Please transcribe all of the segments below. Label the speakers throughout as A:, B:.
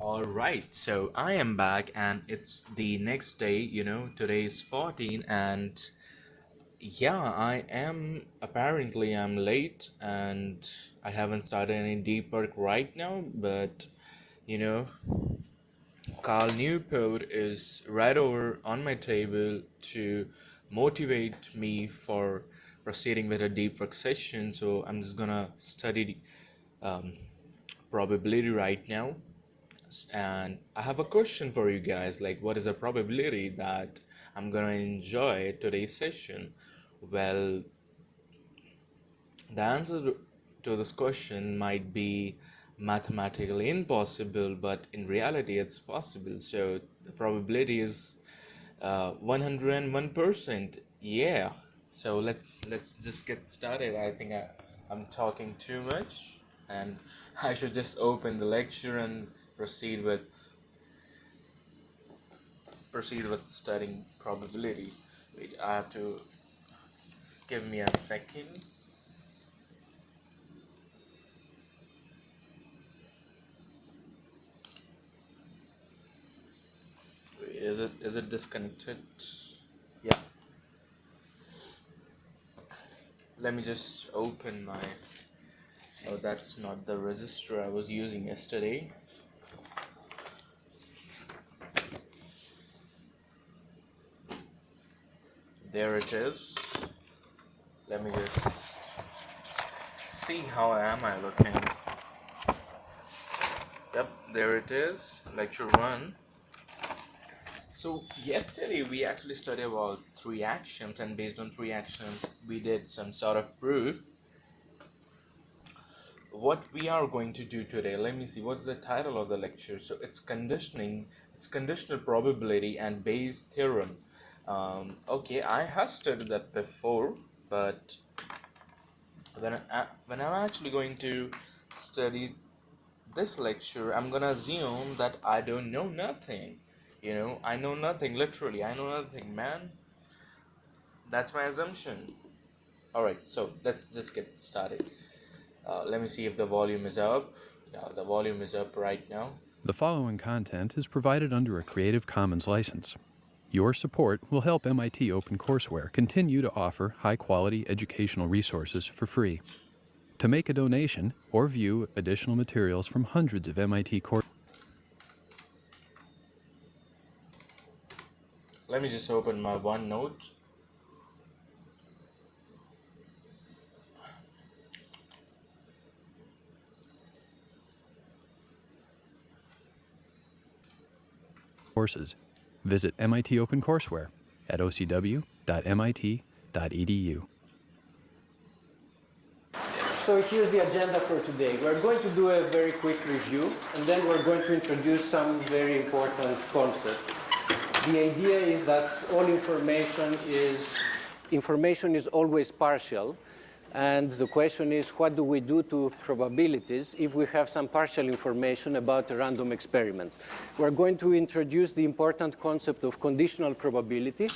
A: All right, so I am back and it's the next day, today is 14 and yeah, I'm late and I haven't started any deep work right now, but you know, Carl Newport is right over on my table to motivate me for proceeding with a deep work session. So I'm just gonna study um, probability right now. And I have a question for you guys, like what is the probability that I'm gonna enjoy today's session? Well, the answer to this question might be mathematically impossible, but in reality it's possible. So the probability is 101%. Yeah. So let's just get started. I think I'm talking too much, and I should just open the lecture and proceed with studying probability. Wait, I have to just give me a second. Wait, is it disconnected? Yeah. Let me just open my. Oh, that's not the register I was using yesterday. There it is. Let me just see how am I looking. Yep, there it is. Lecture 1. So yesterday we actually studied about three actions, and based on three actions we did some sort of proof. What we are going to do today, let me see, what's the title of the lecture? So it's conditional probability and Bayes theorem. Okay, I have studied that before, but when I'm actually going to study this lecture, I'm gonna assume that I don't know nothing. I know nothing, literally, I know nothing, man. That's my assumption. Alright, so let's just get started. Let me see if the volume is up. Yeah, the volume is up right now.
B: The following content is provided under a Creative Commons license. Your support will help MIT OpenCourseWare continue to offer high-quality educational resources for free. To make a donation or view additional materials from hundreds of MIT
A: Let me just open my OneNote.
B: courses, visit MIT OpenCourseWare at ocw.mit.edu.
C: So here's the agenda for today. We're going to do a very quick review, and then we're going to introduce some very important concepts. The idea is that all information is always partial, and the question is, what do we do to probabilities if we have some partial information about a random experiment? We're going to introduce the important concept of conditional probability,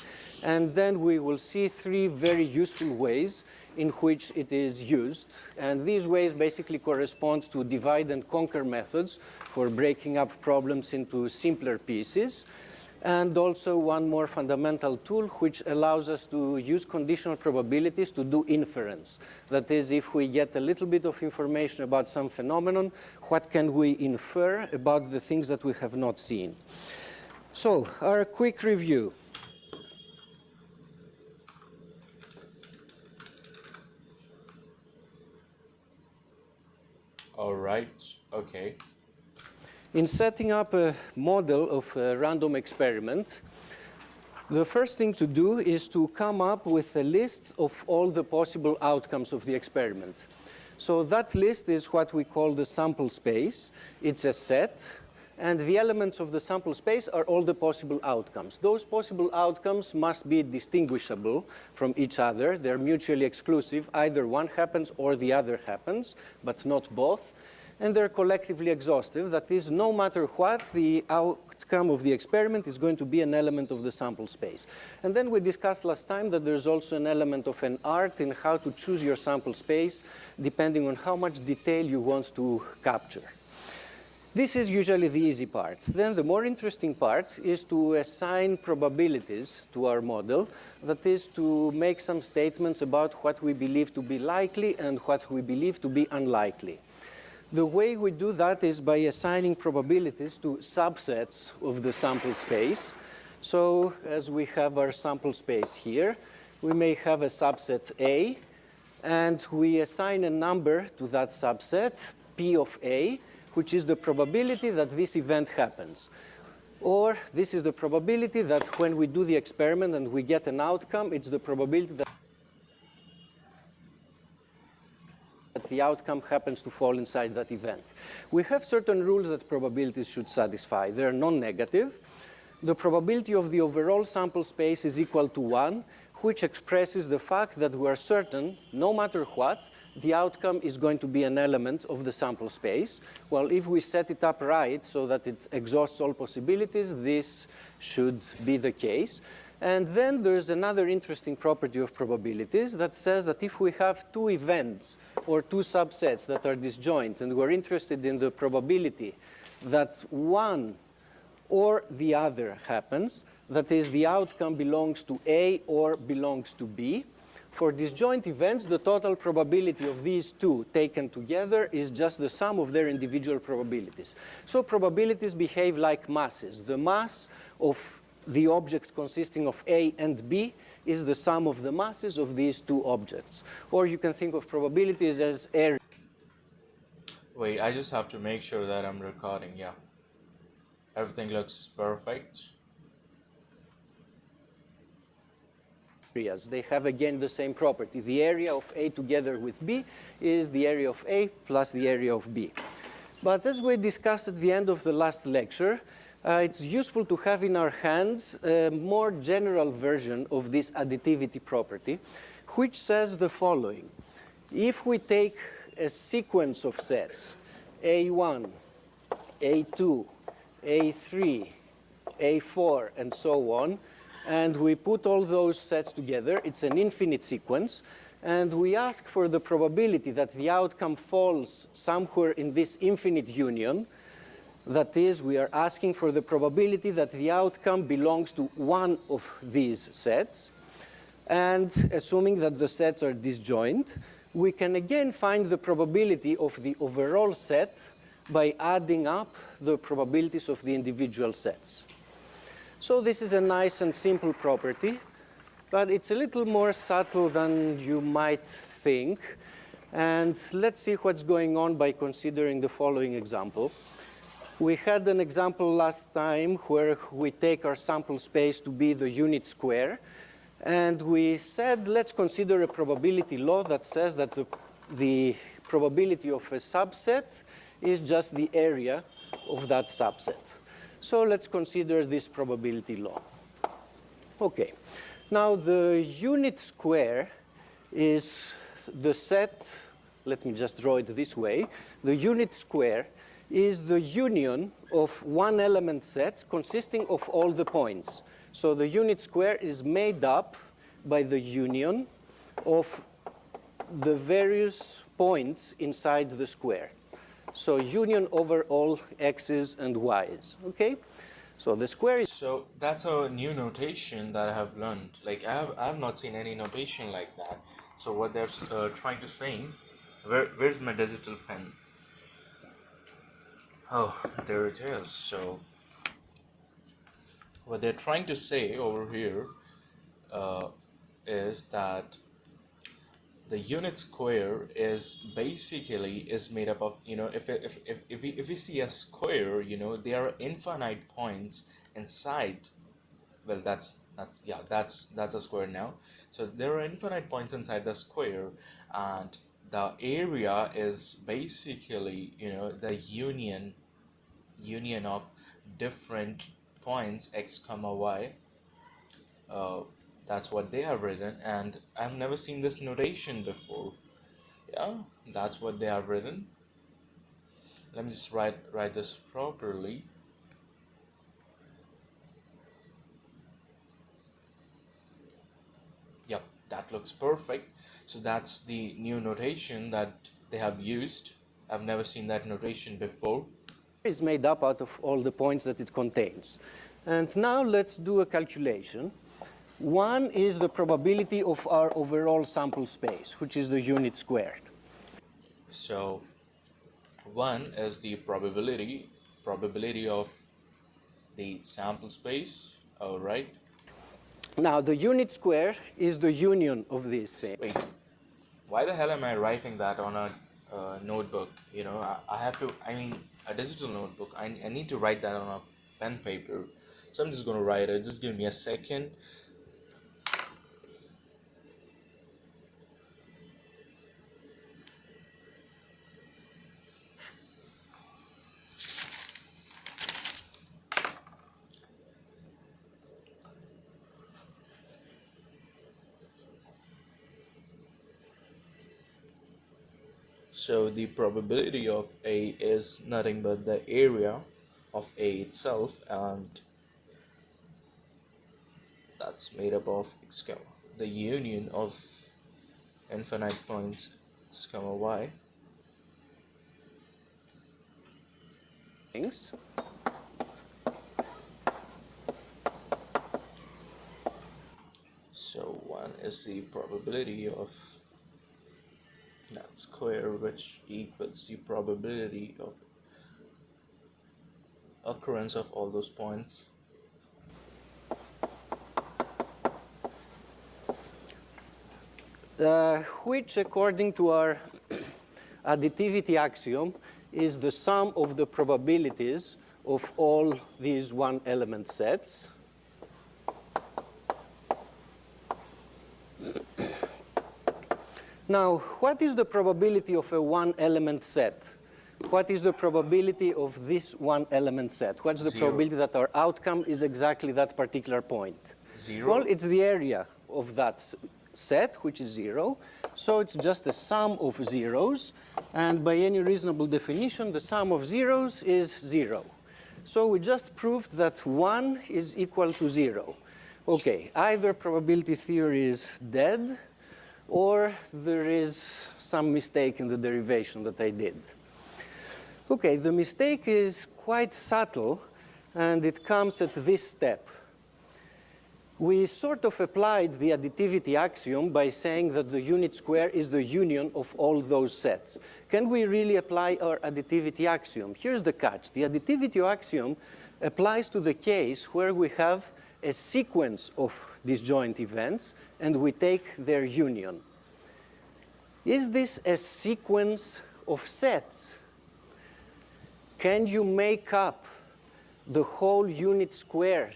C: and then we will see three very useful ways in which it is used. And these ways basically correspond to divide and conquer methods for breaking up problems into simpler pieces. And also one more fundamental tool which allows us to use conditional probabilities to do inference. That is, if we get a little bit of information about some phenomenon, what can we infer about the things that we have not seen? So, our quick review.
A: All right, okay.
C: In setting up a model of a random experiment, the first thing to do is to come up with a list of all the possible outcomes of the experiment. So that list is what we call the sample space. It's a set, and the elements of the sample space are all the possible outcomes. Those possible outcomes must be distinguishable from each other. They're mutually exclusive. Either one happens or the other happens, but not both. And they're collectively exhaustive. That is, no matter what, the outcome of the experiment is going to be an element of the sample space. And then we discussed last time that there's also an element of an art in how to choose your sample space, depending on how much detail you want to capture. This is usually the easy part. Then the more interesting part is to assign probabilities to our model. That is to make some statements about what we believe to be likely and what we believe to be unlikely. The way we do that is by assigning probabilities to subsets of the sample space. So as we have our sample space here, we may have a subset A, and we assign a number to that subset, P of A, which is the probability that this event happens. Or this is the probability that when we do the experiment and we get an outcome, it's the probability that the outcome happens to fall inside that event. We have certain rules that probabilities should satisfy. They're non-negative. The probability of the overall sample space is equal to 1, which expresses the fact that we are certain, no matter what, the outcome is going to be an element of the sample space. Well, if we set it up right so that it exhausts all possibilities, this should be the case. And then there's another interesting property of probabilities that says that if we have two events or two subsets that are disjoint, and we're interested in the probability that one or the other happens, that is, the outcome belongs to A or belongs to B. For disjoint events, the total probability of these two taken together is just the sum of their individual probabilities. So probabilities behave like masses. The mass of the object consisting of A and B is the sum of the masses of these two objects. Or you can think of probabilities as area.
A: Wait, I just have to make sure that I'm recording. Yeah, everything looks perfect.
C: They have, again, the same property. The area of A together with B is the area of A plus the area of B. But as we discussed at the end of the last lecture, it's useful to have in our hands a more general version of this additivity property, which says the following. If we take a sequence of sets, A1, A2, A3, A4, and so on, and we put all those sets together, it's an infinite sequence, and we ask for the probability that the outcome falls somewhere in this infinite union. That is, we are asking for the probability that the outcome belongs to one of these sets. And assuming that the sets are disjoint, we can again find the probability of the overall set by adding up the probabilities of the individual sets. So this is a nice and simple property, but it's a little more subtle than you might think. And let's see what's going on by considering the following example. We had an example last time where we take our sample space to be the unit square. And we said, let's consider a probability law that says that the probability of a subset is just the area of that subset. So let's consider this probability law. OK. Now, the unit square is the set. Let me just draw it this way. The unit square is the union of one-element sets consisting of all the points. So the unit square is made up by the union of the various points inside the square. So union over all x's and y's. Okay? So the square is.
A: So that's a new notation that I have learned. Like I have not seen any notation like that. So what they're trying to say, where's my digital pen? Oh, there it is. So what they're trying to say over here is that the unit square is basically made up of, if we see a square, there are infinite points inside. Well, that's a square now. So there are infinite points inside the square, and the area is basically, the union of different points x comma y. That's what they have written, and I've never seen this notation before. Yeah, that's what they have written. Let me just write this properly. Yep, that looks perfect. So that's the new notation that they have used. I've never seen that notation before.
C: is made up out of all the points that it contains. And now let's do a calculation. One is the probability of our overall sample space, which is the unit squared.
A: So 1 is the probability of the sample space. All right.
C: Now, the unit square is the union of these things.
A: Wait, why the hell am I writing that on a notebook? You know, I have to, I mean, a digital notebook. I need to write that on a pen paper. So I'm just going to write it. Just give me a second. So the probability of A is nothing but the area of A itself, and that's made up of x comma the union of infinite points x comma y.
C: Things.
A: So 1 is the probability of that square, which equals the probability of occurrence of all those points.
C: Which, according to our additivity axiom, is the sum of the probabilities of all these one-element sets. Now, what is the probability of a one-element set? What is the probability of this one-element set? What's the
A: 0.
C: probability that our outcome is exactly that particular point?
A: 0.
C: Well, it's the area of that set, which is 0. So it's just a sum of zeros. And by any reasonable definition, the sum of zeros is 0. So we just proved that 1 is equal to 0. OK, either probability theory is dead, or there is some mistake in the derivation that I did. OK, the mistake is quite subtle, and it comes at this step. We sort of applied the additivity axiom by saying that the unit square is the union of all those sets. Can we really apply our additivity axiom? Here's the catch. The additivity axiom applies to the case where we have a sequence of disjoint events, and we take their union. Is this a sequence of sets? Can you make up the whole unit square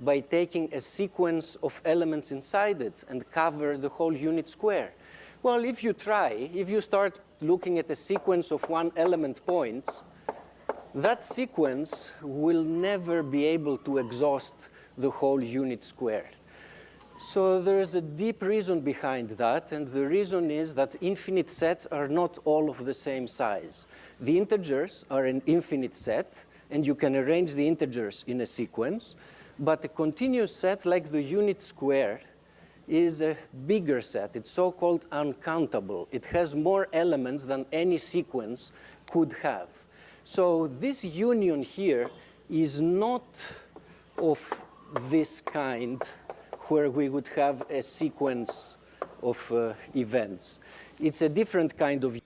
C: by taking a sequence of elements inside it and cover the whole unit square? Well, if you try, if you start looking at a sequence of one-element points, that sequence will never be able to exhaust the whole unit square. So there's a deep reason behind that, and the reason is that infinite sets are not all of the same size. The integers are an infinite set, and you can arrange the integers in a sequence, but a continuous set like the unit square is a bigger set. It's so-called uncountable. It has more elements than any sequence could have. So this union here is not of this kind where we would have a sequence of events. It's a different kind of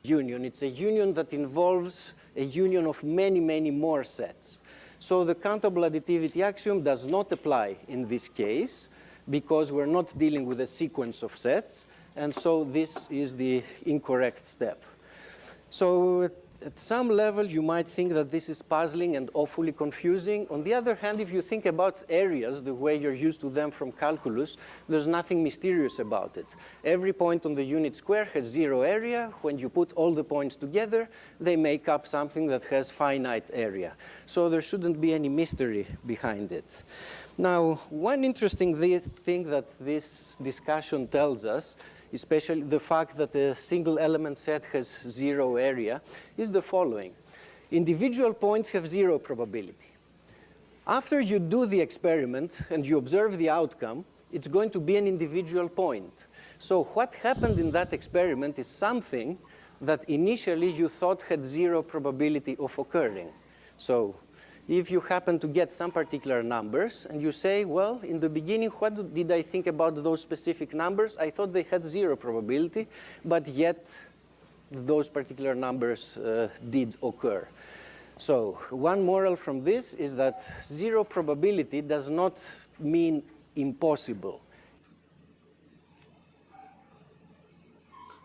C: union. It's a union that involves a union of many, many more sets. So the countable additivity axiom does not apply in this case because we're not dealing with a sequence of sets. And so this is the incorrect step. So at some level, you might think that this is puzzling and awfully confusing. On the other hand, if you think about areas the way you're used to them from calculus, there's nothing mysterious about it. Every point on the unit square has 0 area. When you put all the points together, they make up something that has finite area. So there shouldn't be any mystery behind it. Now, one interesting thing that this discussion tells us especially the fact that a single element set has 0 area, is the following. Individual points have 0 probability. After you do the experiment and you observe the outcome, it's going to be an individual point. So what happened in that experiment is something that initially you thought had 0 probability of occurring. So if you happen to get some particular numbers and you say, well, in the beginning, what did I think about those specific numbers? I thought they had 0 probability, but yet those particular numbers did occur. So one moral from this is that 0 probability does not mean impossible.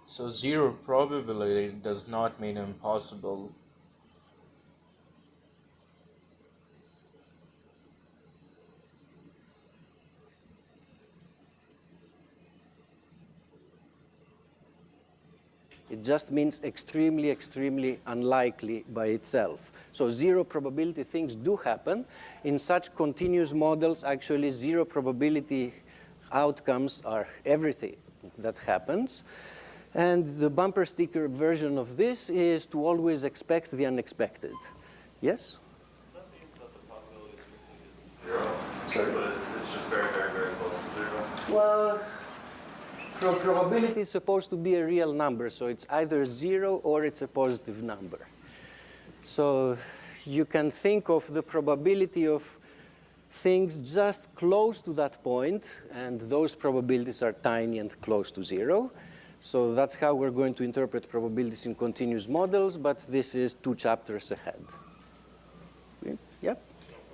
A: So 0 probability does not mean impossible.
C: It just means extremely, extremely unlikely by itself. So 0 probability things do happen. In such continuous models, actually 0 probability outcomes are everything that happens. And the bumper sticker version of this is to always expect the unexpected. Yes?
D: That means that the probability isn't 0.
C: Sorry?
D: But it's just very, very, very close to 0.
C: Well, probability is supposed to be a real number, so it's either 0 or it's a positive number. So you can think of the probability of things just close to that point, and those probabilities are tiny and close to 0. So that's how we're going to interpret probabilities in continuous models, but this is 2 chapters ahead. Yep?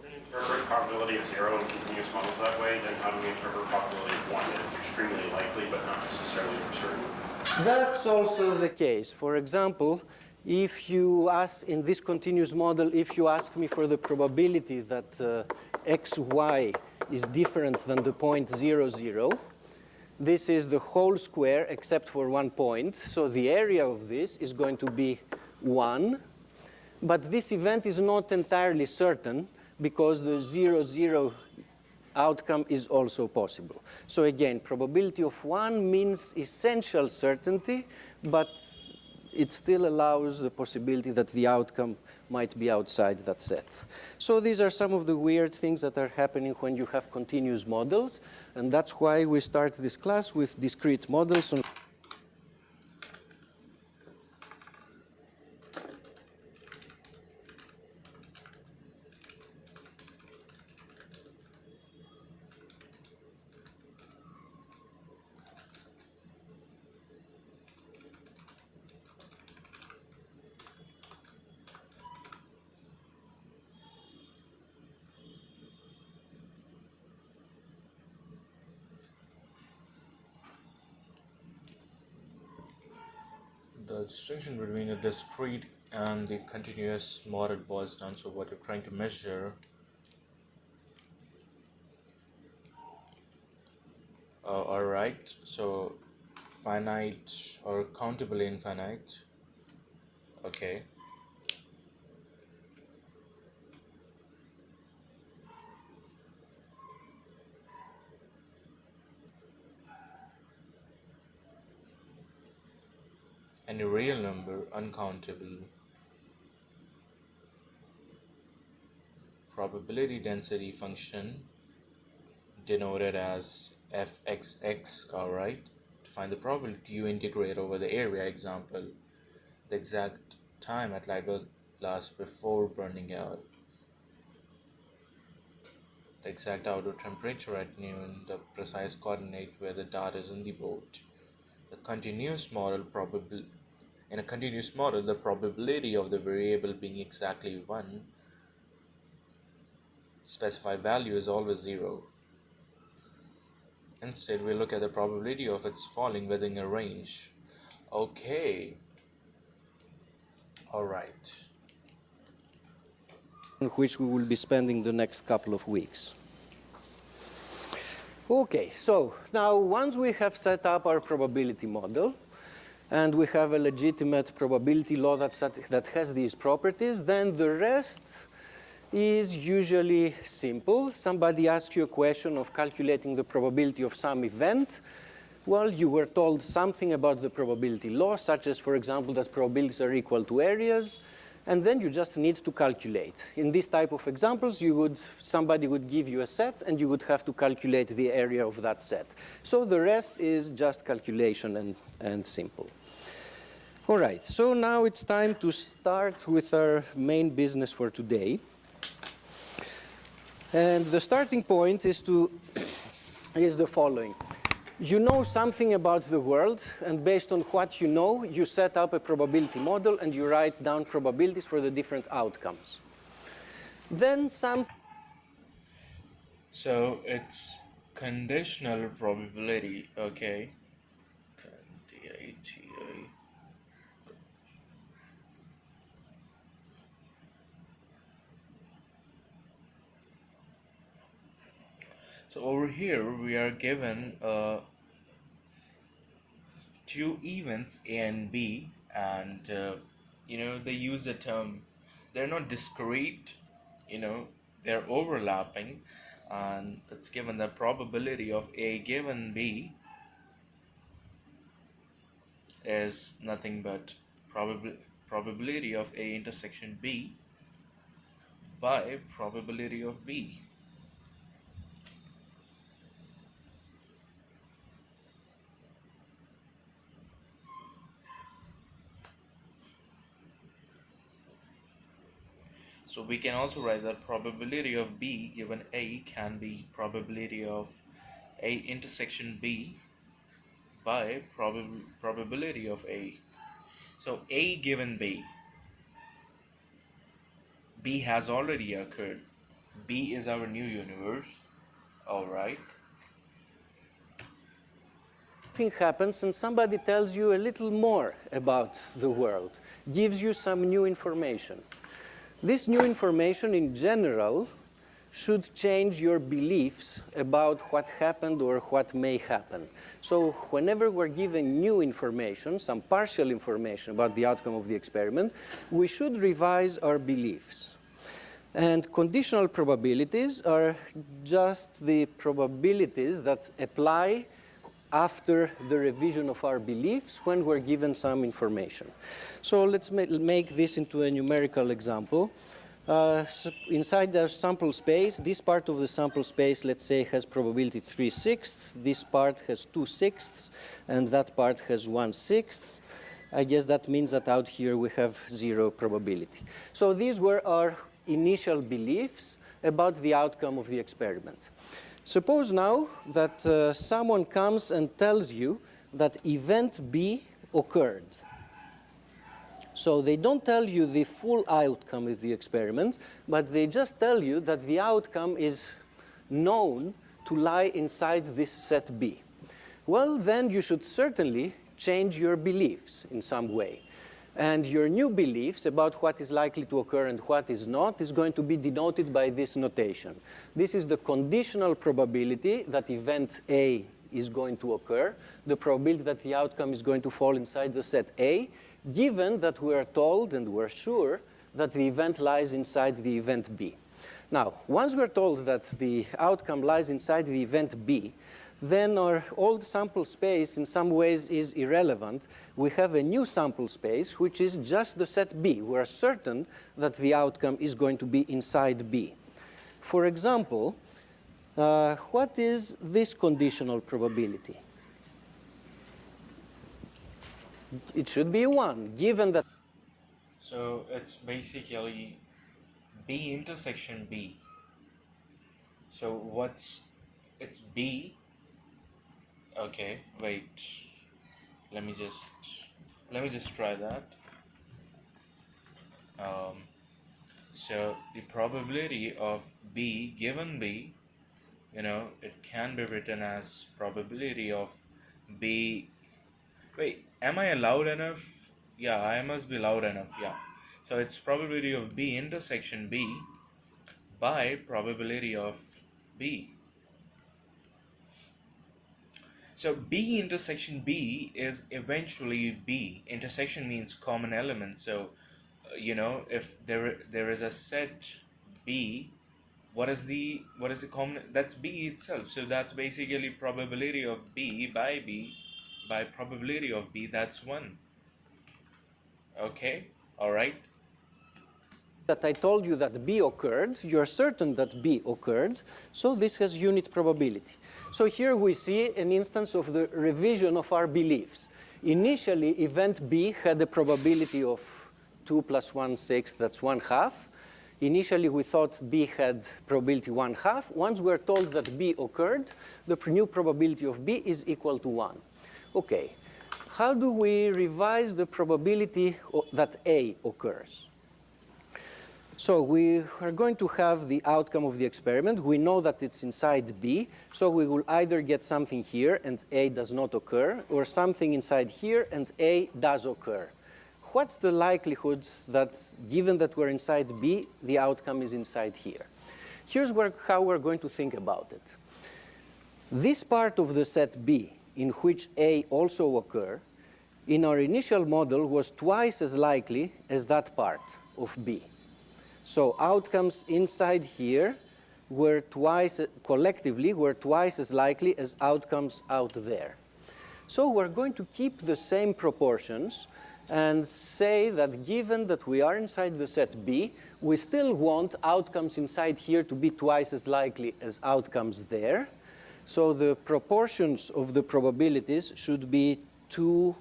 E: We're going to interpret probability of 0 in continuous models that way, then how do we interpret probability of 1 that it's extremely likely but not necessarily for certain?
C: That's also the case. For example, if you ask in this continuous model, if you ask me for the probability that xy is different than the point 0, 0, this is the whole square except for 1 point. So the area of this is going to be 1. But this event is not entirely certain because the 0, 0 outcome is also possible. So again, probability of 1 means essential certainty, but it still allows the possibility that the outcome might be outside that set. So these are some of the weird things that are happening when you have continuous models, and that's why we start this class with discrete models.
A: The distinction between a discrete and the continuous model boils down to what you're trying to measure. Alright, so finite or countably infinite. Okay. And a real number, uncountable. Probability density function denoted as fxx, alright. To find the probability, you integrate over the area. Example, the exact time at light will last before burning out, the exact outdoor temperature at noon, the precise coordinate where the dart is in the boat. The continuous model in a continuous model, the probability of the variable being exactly 1 specified value is always 0. Instead, we look at the probability of its falling within a range. Okay. Alright.
C: In which we will be spending the next couple of weeks. Okay, so now once we have set up our probability model, and we have a legitimate probability law that has these properties, then the rest is usually simple. Somebody asks you a question of calculating the probability of some event. Well, you were told something about the probability law, such as, for example, that probabilities are equal to areas, and then you just need to calculate. In this type of examples, somebody would give you a set, and you would have to calculate the area of that set. So the rest is just calculation and simple. All right, so now it's time to start with our main business for today. And the starting point is the following. You know something about the world, and based on what you know, you set up a probability model and you write down probabilities for the different outcomes. Then
A: So it's conditional probability, okay? DATA. So over here we are given two events A and B, and they use the term, they're not discrete, they're overlapping, and it's given the probability of A given B is nothing but probability of A intersection B by probability of B. So we can also write that probability of B given A can be probability of A intersection B by probability of A. So A given B, B has already occurred. B is our new universe, alright.
C: something happens and somebody tells you a little more about the world, gives you some new information. This new information in general should change your beliefs about what happened or what may happen. So whenever we're given new information, some partial information about the outcome of the experiment, we should revise our beliefs. And conditional probabilities are just the probabilities that apply after the revision of our beliefs when we're given some information. So let's make this into a numerical example. So inside the sample space, this part of the sample space, let's say, has probability 3/6. This part has 2/6, and that part has 1/6. I guess that means that out here we have 0 probability. So these were our initial beliefs about the outcome of the experiment. Suppose now that someone comes and tells you that event B occurred. So they don't tell you the full outcome of the experiment, but they just tell you that the outcome is known to lie inside this set B. Well, then you should certainly change your beliefs in some way. And your new beliefs about what is likely to occur and what is not is going to be denoted by this notation. This is the conditional probability that event A is going to occur, the probability that the outcome is going to fall inside the set A, given that we are told and we're sure that the event lies inside the event B. Now, once we're told that the outcome lies inside the event B, then our old sample space in some ways is irrelevant. We have a new sample space, which is just the set B. We are certain that the outcome is going to be inside B. For example, what is this conditional probability? It should be 1, given that.
A: So it's basically B intersection B. So it's B. Okay, wait. Let me just try that. So the probability of B given B, it can be written as probability of B. Wait, am I loud enough? Yeah, I must be loud enough. Yeah. So it's probability of B intersection B by probability of B. So B intersection B is eventually B. Intersection means common element. So, if there is a set B, what is the common, that's B itself. So that's basically probability of B, by probability of B, that's 1. Okay, all right.
C: That I told you that B occurred, you're certain that B occurred, so this has unit probability. So here we see an instance of the revision of our beliefs. Initially, event B had a probability of 2 plus 1/6, that's 1/2. Initially, we thought B had probability 1/2. Once we're told that B occurred, the new probability of B is equal to 1. Okay, how do we revise the probability that A occurs? So we are going to have the outcome of the experiment. We know that it's inside B, so we will either get something here and A does not occur, or something inside here and A does occur. What's the likelihood that, given that we're inside B, the outcome is inside here? Here's how we're going to think about it. This part of the set B, in which A also occur, in our initial model was twice as likely as that part of B. So outcomes inside here were collectively were twice as likely as outcomes out there. So we're going to keep the same proportions and say that given that we are inside the set B, we still want outcomes inside here to be twice as likely as outcomes there. So the proportions of the probabilities should be 2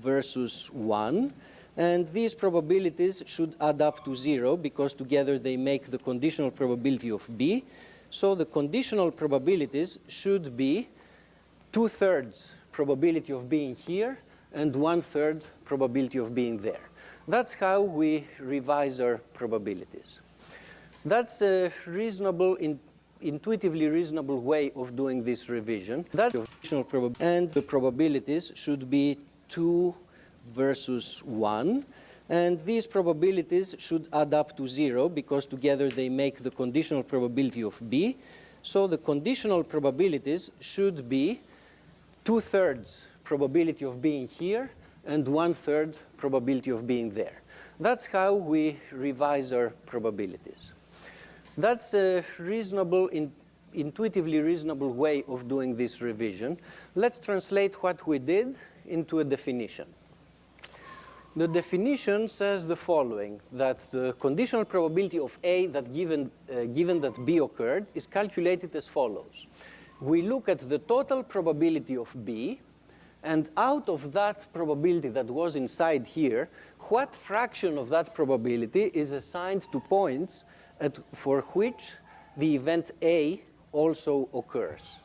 C: versus 1. And these probabilities should add up to 0 because together they make the conditional probability of B. So the conditional probabilities should be 2/3 probability of being here and 1/3 probability of being there. That's how we revise our probabilities. That's a reasonable, intuitively reasonable way of doing this revision. And the probabilities should be 2 versus 1. And these probabilities should add up to 0 because together they make the conditional probability of B. So the conditional probabilities should be 2/3 probability of being here and 1/3 probability of being there. That's how we revise our probabilities. That's a reasonable, intuitively reasonable way of doing this revision. Let's translate what we did into a definition. The definition says the following, that the conditional probability of A that given that B occurred is calculated as follows. We look at the total probability of B, and out of that probability that was inside here, what fraction of that probability is assigned to points for which the event A also occurs.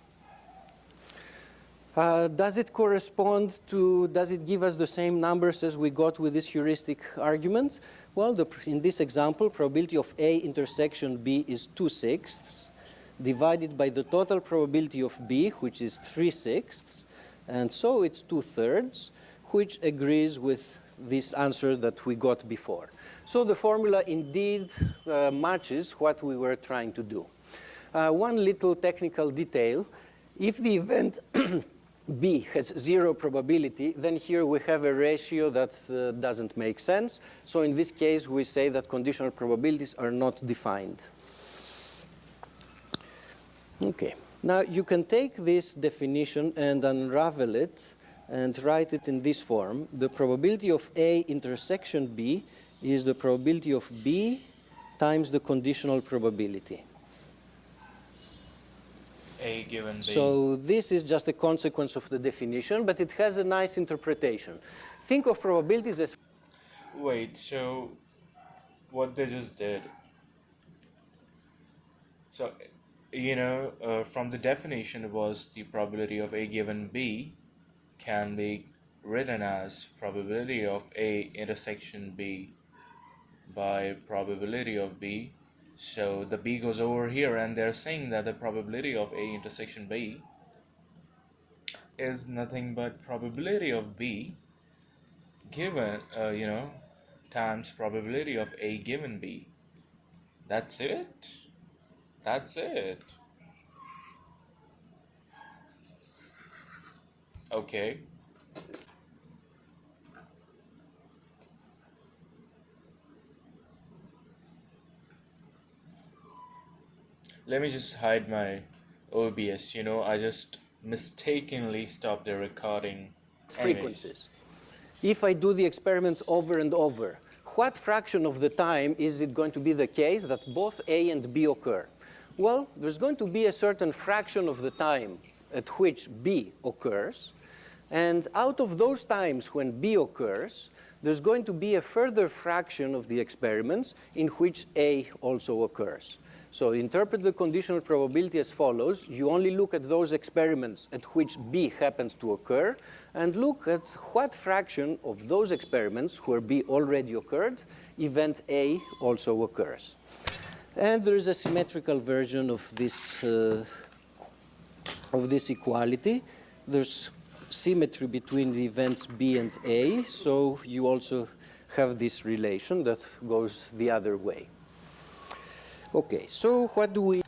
C: Does it correspond to, does it give us the same numbers as we got with this heuristic argument? Well, in this example, probability of A intersection B is 2/6 divided by the total probability of B, which is 3/6. And so it's 2/3, which agrees with this answer that we got before. So the formula indeed matches what we were trying to do. One little technical detail. If the event B has 0 probability, then here we have a ratio that doesn't make sense. So in this case, we say that conditional probabilities are not defined. Okay. Now, you can take this definition and unravel it and write it in this form. The probability of A intersection B is the probability of B times the conditional probability.
A: A given B.
C: So this is just a consequence of the definition, but it has a nice interpretation. Think of probabilities as...
A: Wait, so what they just did. So, from the definition was the probability of A given B can be written as probability of A intersection B by probability of B. So the B goes over here, and they're saying that the probability of A intersection B is nothing but probability of B given, times probability of A given B. That's it. That's it. Okay. Let me just hide my OBS. You know, I just mistakenly stopped the recording. Anyways,
C: frequencies. If I do the experiment over and over, what fraction of the time is it going to be the case that both A and B occur? Well, there's going to be a certain fraction of the time at which B occurs. And out of those times when B occurs, there's going to be a further fraction of the experiments in which A also occurs. So interpret the conditional probability as follows. You only look at those experiments at which B happens to occur, and look at what fraction of those experiments where B already occurred, event A also occurs. And there is a symmetrical version of this equality. There's symmetry between the events B and A, so you also have this relation that goes the other way. Okay, so what do we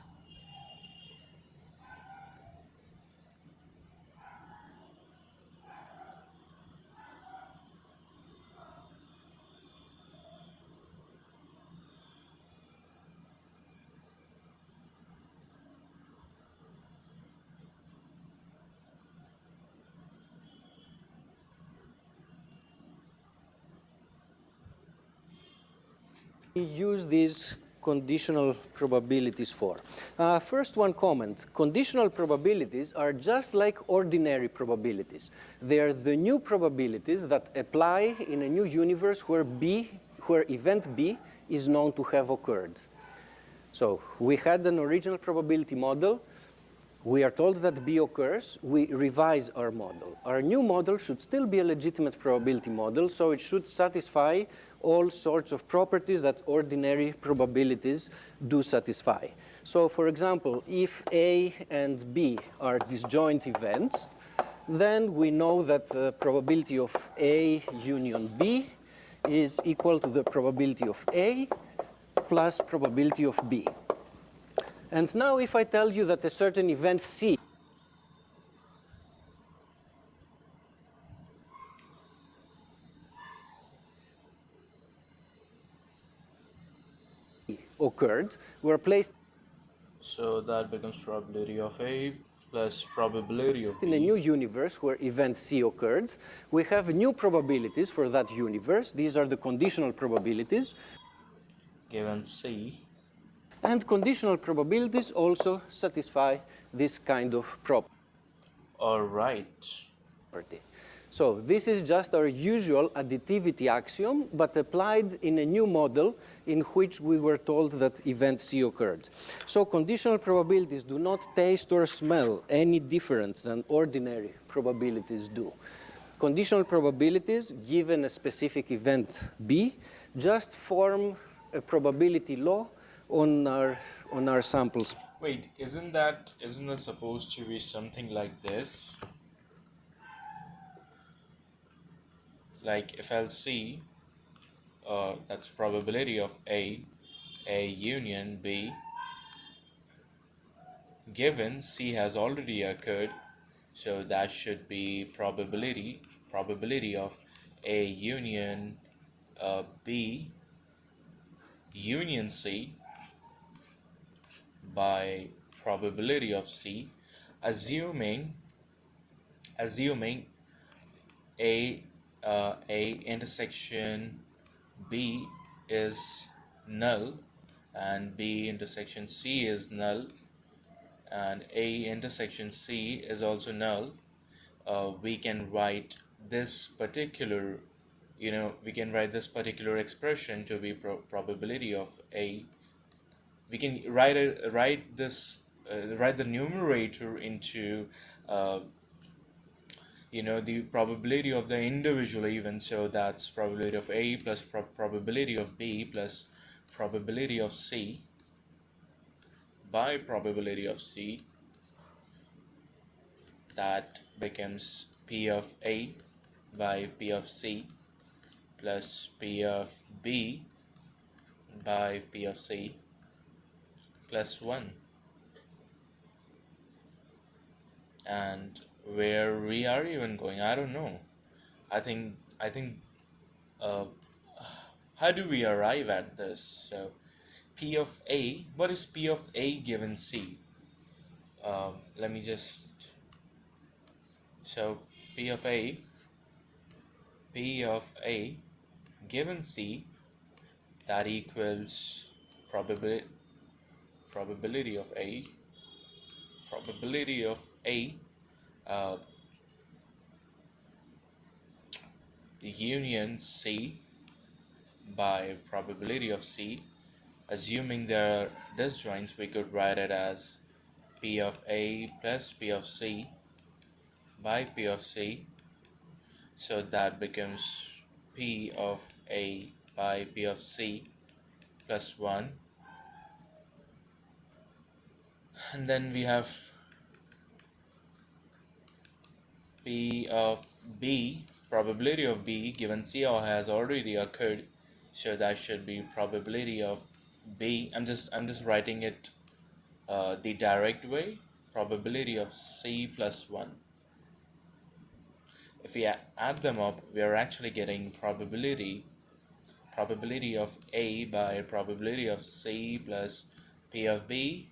C: use these conditional probabilities for? First, one comment. Conditional probabilities are just like ordinary probabilities. They are the new probabilities that apply in a new universe where event B is known to have occurred. So we had an original probability model. We are told that B occurs. We revise our model. Our new model should still be a legitimate probability model, so it should satisfy all sorts of properties that ordinary probabilities do satisfy. So for example, if A and B are disjoint events, then we know that the probability of A union B is equal to the probability of A plus probability of B. And now if I tell you that a certain event C occurred, we're placed
A: so that becomes probability of A plus probability of
C: in a
A: B
C: new universe where event C occurred. We have new probabilities for that universe. These are the conditional probabilities.
A: given C.
C: And conditional probabilities also satisfy this kind of property.
A: All right.
C: So this is just our usual additivity axiom, but applied in a new model in which we were told that event C occurred. So conditional probabilities do not taste or smell any different than ordinary probabilities do. Conditional probabilities, given a specific event B, just form a probability law on our samples.
A: Wait, isn't that supposed to be something like this? Like if I'll see, that's probability of A union B, given C has already occurred, so that should be probability of A union B union C by probability of C, assuming A intersection B is null and B intersection C is null and A intersection C is also null. We can write this particular expression to be probability of A. We can write the numerator into the probability of the individual event, so that's probability of A plus probability of B plus probability of C by probability of C. That becomes P of A by P of C plus P of B by P of C plus 1. And where we are even going, I don't know. I think how do we arrive at this? So P of A. What is P of A given C? Let me just, so P of A, P of A given C, that equals probability probability of A, probability of A, uh, union C by probability of C. Assuming there are disjoints, we could write it as P of A plus P of C by P of C. So that becomes P of A by P of C plus 1. And then we have P of B, probability of B given C has already occurred, so that should be probability of B. I'm just writing it the direct way, probability of C plus 1. If we add them up, we are actually getting probability of A by probability of C plus P of B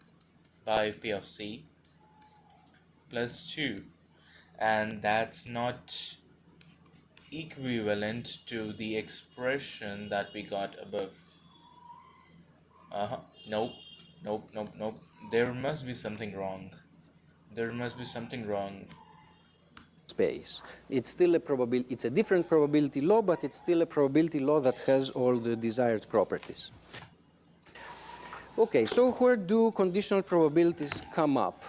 A: by P of C plus 2, and that's not equivalent to the expression that we got above. Nope, nope. There must be something wrong. There must be something wrong.
C: Space. It's still a probability. It's a different probability law, but it's still a probability law that has all the desired properties. Okay, so where do conditional probabilities come up?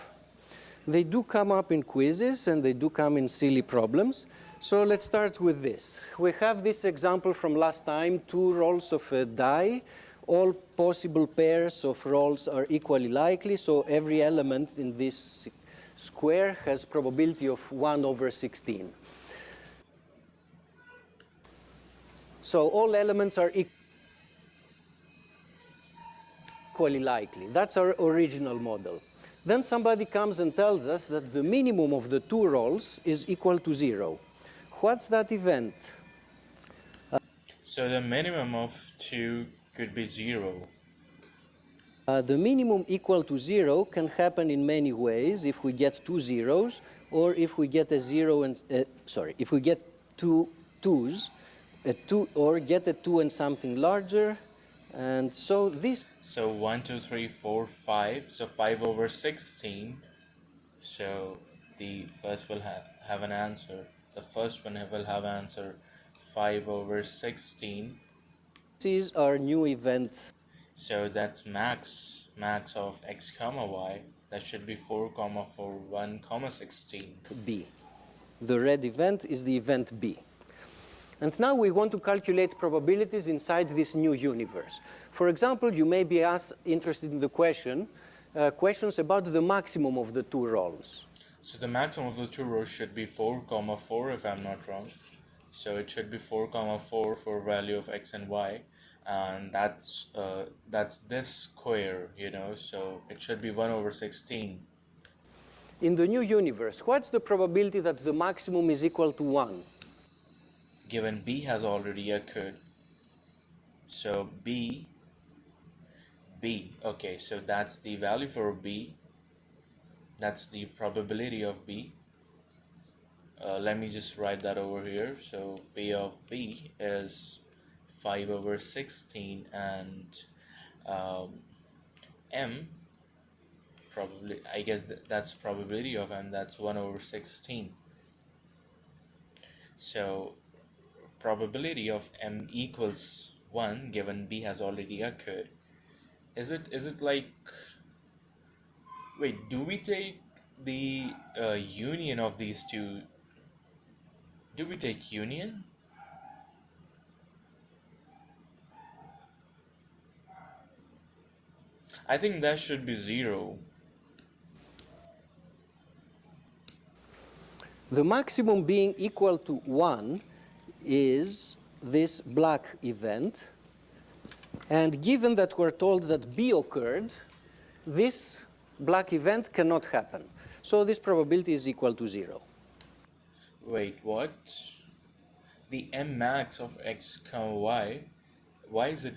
C: They do come up in quizzes and they do come in silly problems. So let's start with this. We have this example from last time, two rolls of a die. All possible pairs of rolls are equally likely, so every element in this square has probability of 1 over 16. So all elements are equally likely. That's our original model. Then somebody comes and tells us that the minimum of the two rolls is equal to 0. What's that event?
A: So the minimum of 2 could be 0.
C: The minimum equal to 0 can happen in many ways if we get two zeros, or if we get a 0 and, if we get two twos, a 2, or get a 2 and something larger. And so this
A: So 1, 2, 3, 4, 5. So 5 over 16. So the first will have an answer. The first one will have answer 5 over 16.
C: is our new event
A: So that's max of x comma y. That should be 4 comma 4, 1 comma 16.
C: B. The red event is the event B. And now we want to calculate probabilities inside this new universe. For example, you may be interested in the questions about the maximum of the two rolls.
A: So the maximum of the two rows should be 4 comma 4 if I'm not wrong. So it should be 4 comma 4 for value of x and y, and that's this square, so it should be 1 over 16.
C: In the new universe, what's the probability that the maximum is equal to 1?
A: Given b has already occurred, so b, okay, so that's the value for b, that's the probability of b. Let me just write that over here. So p of b is 5 over 16, and m, probably, I guess that's probability of m, that's 1 over 16. So probability of m equals 1 given b has already occurred. Is it like, wait, do we take the union of these two? Do we take union? I think that should be 0.
C: The maximum being equal to 1 is this black event. And given that we're told that B occurred, this black event cannot happen. So this probability is equal to 0.
A: Wait, what? The m max of x comma y, why is it?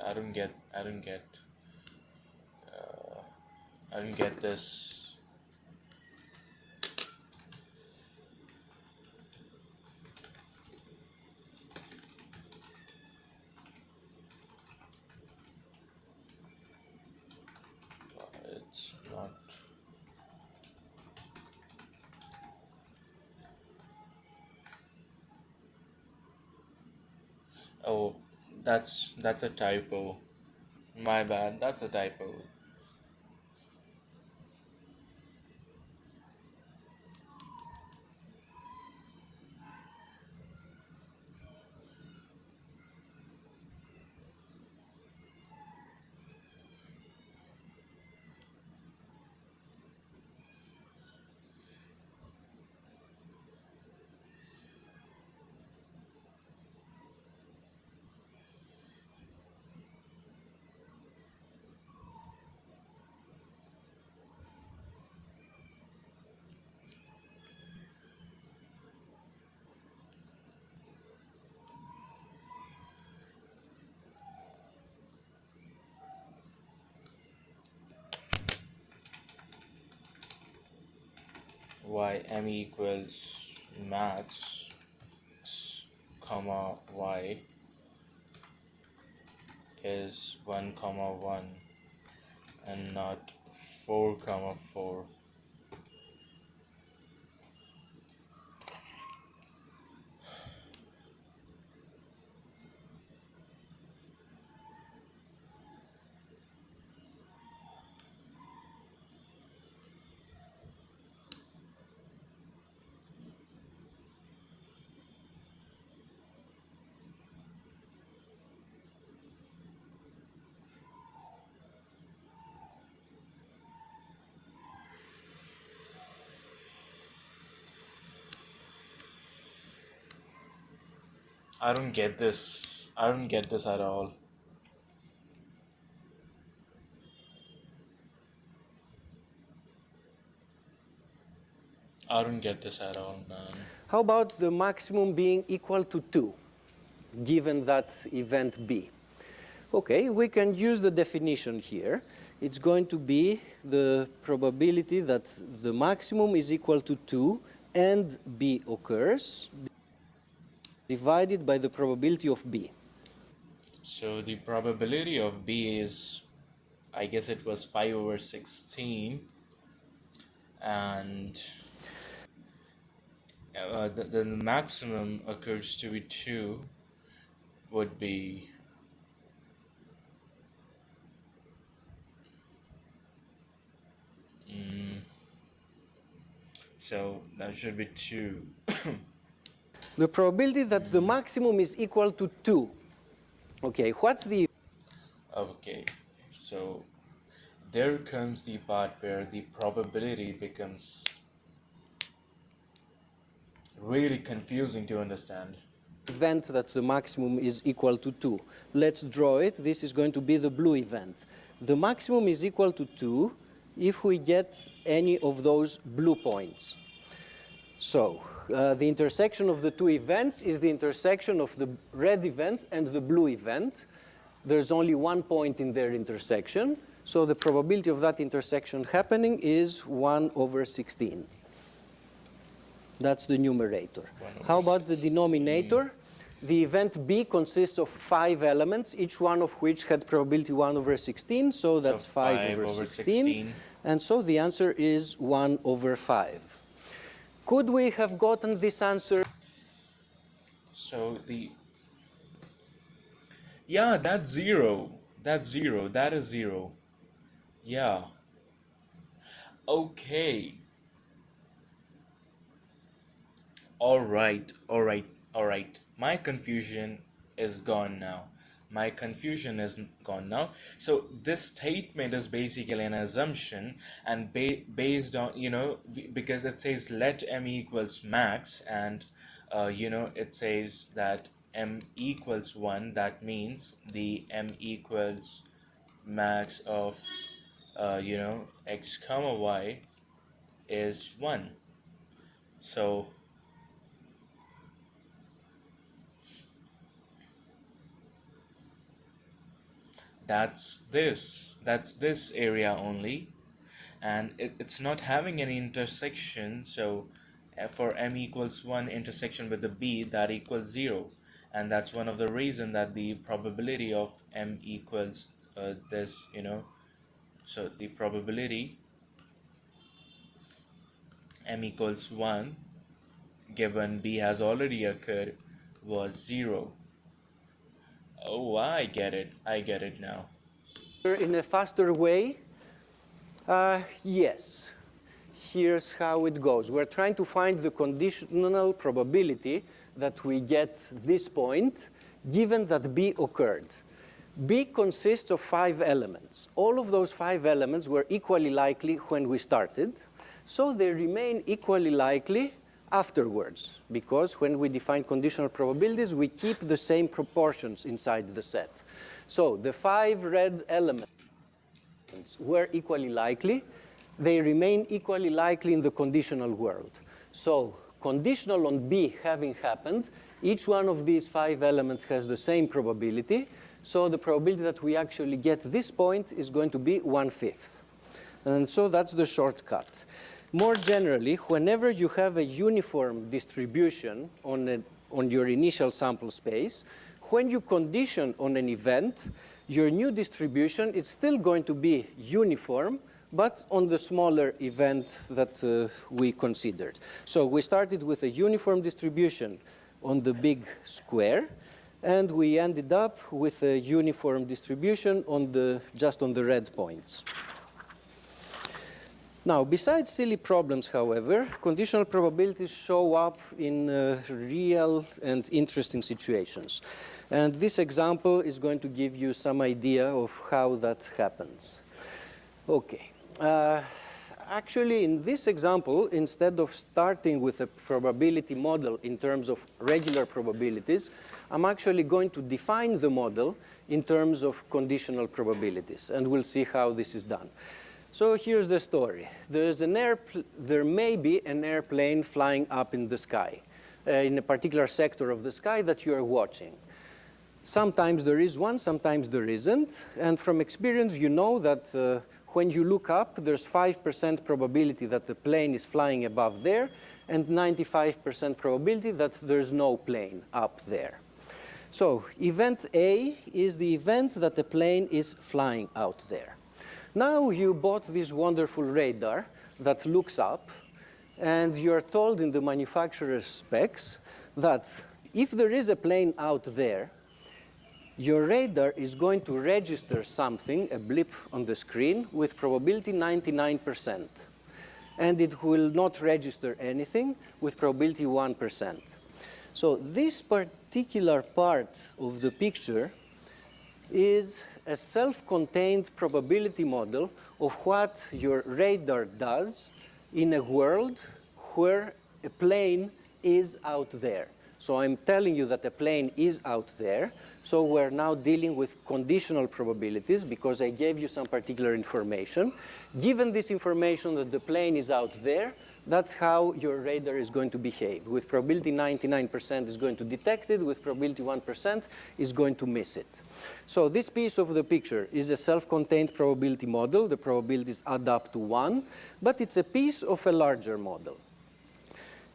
A: I don't get, I don't get this. It's not. Oh, that's a typo. My bad. That's a typo. Y m equals max x, comma y is 1 comma 1 and not 4 comma 4. I don't get this. I don't get this at all. I don't get this at all, man.
C: How about the maximum being equal to 2, given that event B? Okay, we can use the definition here. It's going to be the probability that the maximum is equal to 2 and B occurs, divided by the probability of B.
A: So the probability of B is, I guess it was 5 over 16, and the maximum occurs to be 2 would be, so that should be 2.
C: The probability that the maximum is equal to 2. Okay, what's the
A: Okay, so there comes the part where the probability becomes really confusing to understand.
C: event that the maximum is equal to 2? Let's draw it. This is going to be the blue event. The maximum is equal to 2 if we get any of those blue points. So the intersection of the two events is the intersection of the red event and the blue event. There's only one point in their intersection, so the probability of that intersection happening is 1 over 16. That's the numerator. How about the
A: 16.
C: denominator? The event B consists of 5 elements, each one of which had probability 1 over 16, so that's 5 over 16. And so the answer is 1 over 5. Could we have gotten this answer?
A: So yeah, that's 0. That's 0. That is 0. Yeah. Okay. All right, all right, all right. My confusion is gone now. My confusion is gone now. So this statement is basically an assumption, and based on, because it says let m equals max, and it says that m equals 1. That means the m equals max of x comma y is 1. So that's this area only, and it's not having any intersection. So for m equals 1 intersection with the b, that equals 0, and that's one of the reason that the probability of m equals this, so the probability m equals 1 given b has already occurred was 0. Oh, I get it now.
C: In a faster way, yes. Here's how it goes. We're trying to find the conditional probability that we get this point, given that B occurred. B consists of 5 elements. All of those 5 elements were equally likely when we started, so they remain equally likely afterwards, because when we define conditional probabilities, we keep the same proportions inside the set. So the 5 red elements were equally likely. They remain equally likely in the conditional world. So conditional on B having happened, each one of these 5 elements has the same probability. So the probability that we actually get this point is going to be 1/5. And so that's the shortcut. More generally, whenever you have a uniform distribution on your initial sample space, when you condition on an event, your new distribution is still going to be uniform, but on the smaller event that we considered. So we started with a uniform distribution on the big square, and we ended up with a uniform distribution on just on the red points. Now, besides silly problems, however, conditional probabilities show up in real and interesting situations. And this example is going to give you some idea of how that happens. Okay. Actually, in this example, instead of starting with a probability model in terms of regular probabilities, I'm actually going to define the model in terms of conditional probabilities. And we'll see how this is done. So here's the story. There may be an airplane flying up in the sky, in a particular sector of the sky that you are watching. Sometimes there is one, sometimes there isn't. And from experience, you know that when you look up, there's 5% probability that the plane is flying above there, and 95% probability that there's no plane up there. So event A is the event that the plane is flying out there. Now you bought this wonderful radar that looks up, and you're told in the manufacturer's specs that if there is a plane out there, your radar is going to register something, a blip on the screen, with probability 99%. And it will not register anything with probability 1%. So this particular part of the picture is a self-contained probability model of what your radar does in a world where a plane is out there. So I'm telling you that a plane is out there. So we're now dealing with conditional probabilities because I gave you some particular information. Given this information that the plane is out there, that's how your radar is going to behave. With probability 99% is going to detect it. With probability 1% is going to miss it. So this piece of the picture is a self-contained probability model. The probabilities add up to 1. But it's a piece of a larger model.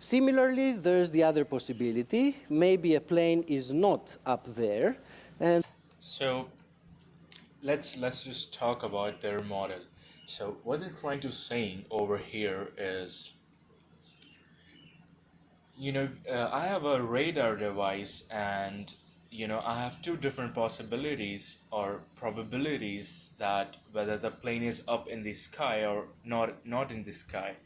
C: Similarly, there's the other possibility. Maybe a plane is not up there. And
A: So let's just talk about their model. So what they're trying to say over here is, I have a radar device, and I have two different possibilities or probabilities that whether the plane is up in the sky or not in the sky.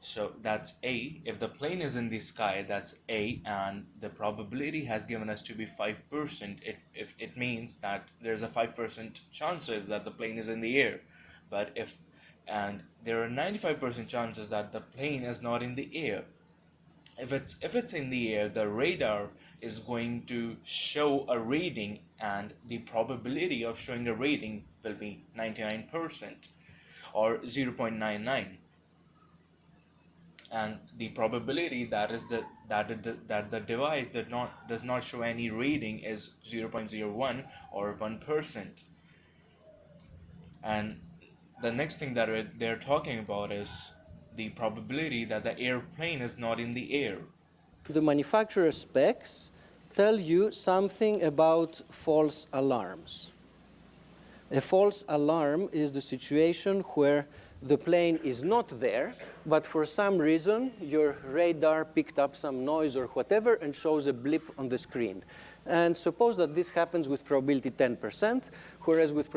A: So that's A. If the plane is in the sky, that's A, and the probability has given us to be 5%. If it means that there's a 5% chances that the plane is in the air. And there are 95% chances that the plane is not in the air. If it's in the air, the radar is going to show a reading, and the probability of showing a reading will be 99% or 0.99. And the probability that the device does not show any reading is 0.01 or 1%. And the next thing that they're talking about is the probability that the airplane is not in the air.
C: The manufacturer specs tell you something about false alarms. A false alarm is the situation where the plane is not there, but for some reason your radar picked up some noise or whatever and shows a blip on the screen. And suppose that this happens with probability 10%, whereas with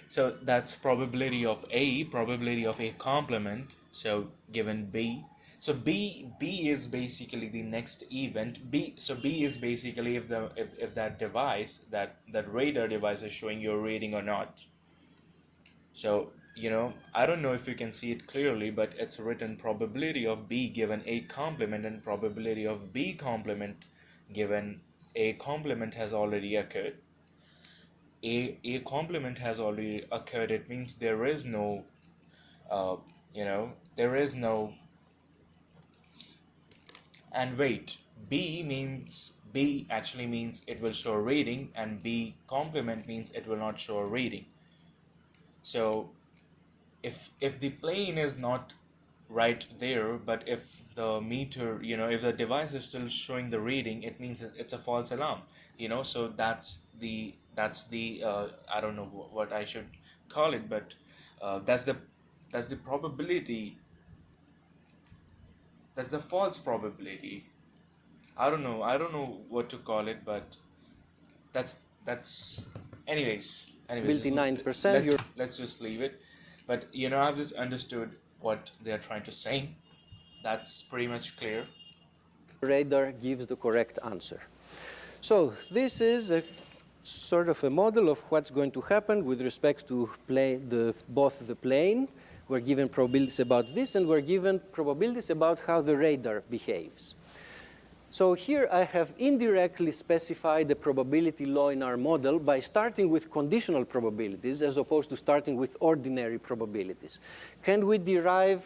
A: So that's probability of A complement. So given B, so B is basically the next event. B is basically if that device, that radar device is showing your reading or not. So I don't know if you can see it clearly, but it's written probability of B given A complement and probability of B complement given A complement has already occurred. A complement has already occurred. It means there is no there is no. And wait, B actually means it will show a reading, and B complement means it will not show a reading. So if the plane is not right there, but if the meter, if the device is still showing the reading, it means it's a false alarm. So that's the I don't know what I should call it, but that's the probability. That's a false probability. I don't know what to call it, but that's anyways
C: probability
A: just
C: 9%, your
A: let's just leave it. But I've just understood what they're trying to say. That's pretty much clear.
C: radar gives the correct answer. So this is a sort of a model of what's going to happen with respect to both the plane. We're given probabilities about this, and we're given probabilities about how the radar behaves. So here I have indirectly specified the probability law in our model by starting with conditional probabilities as opposed to starting with ordinary probabilities. Can we derive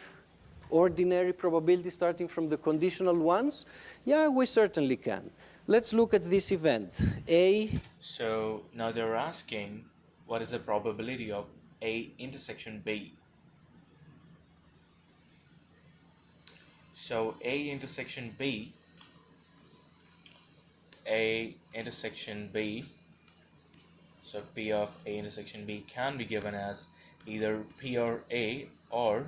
C: ordinary probability starting from the conditional ones? Yeah, we certainly can. Let's look at this event. A.
A: So now they're asking, what is the probability of A intersection B? So A intersection B, so P of A intersection B can be given as either P or A or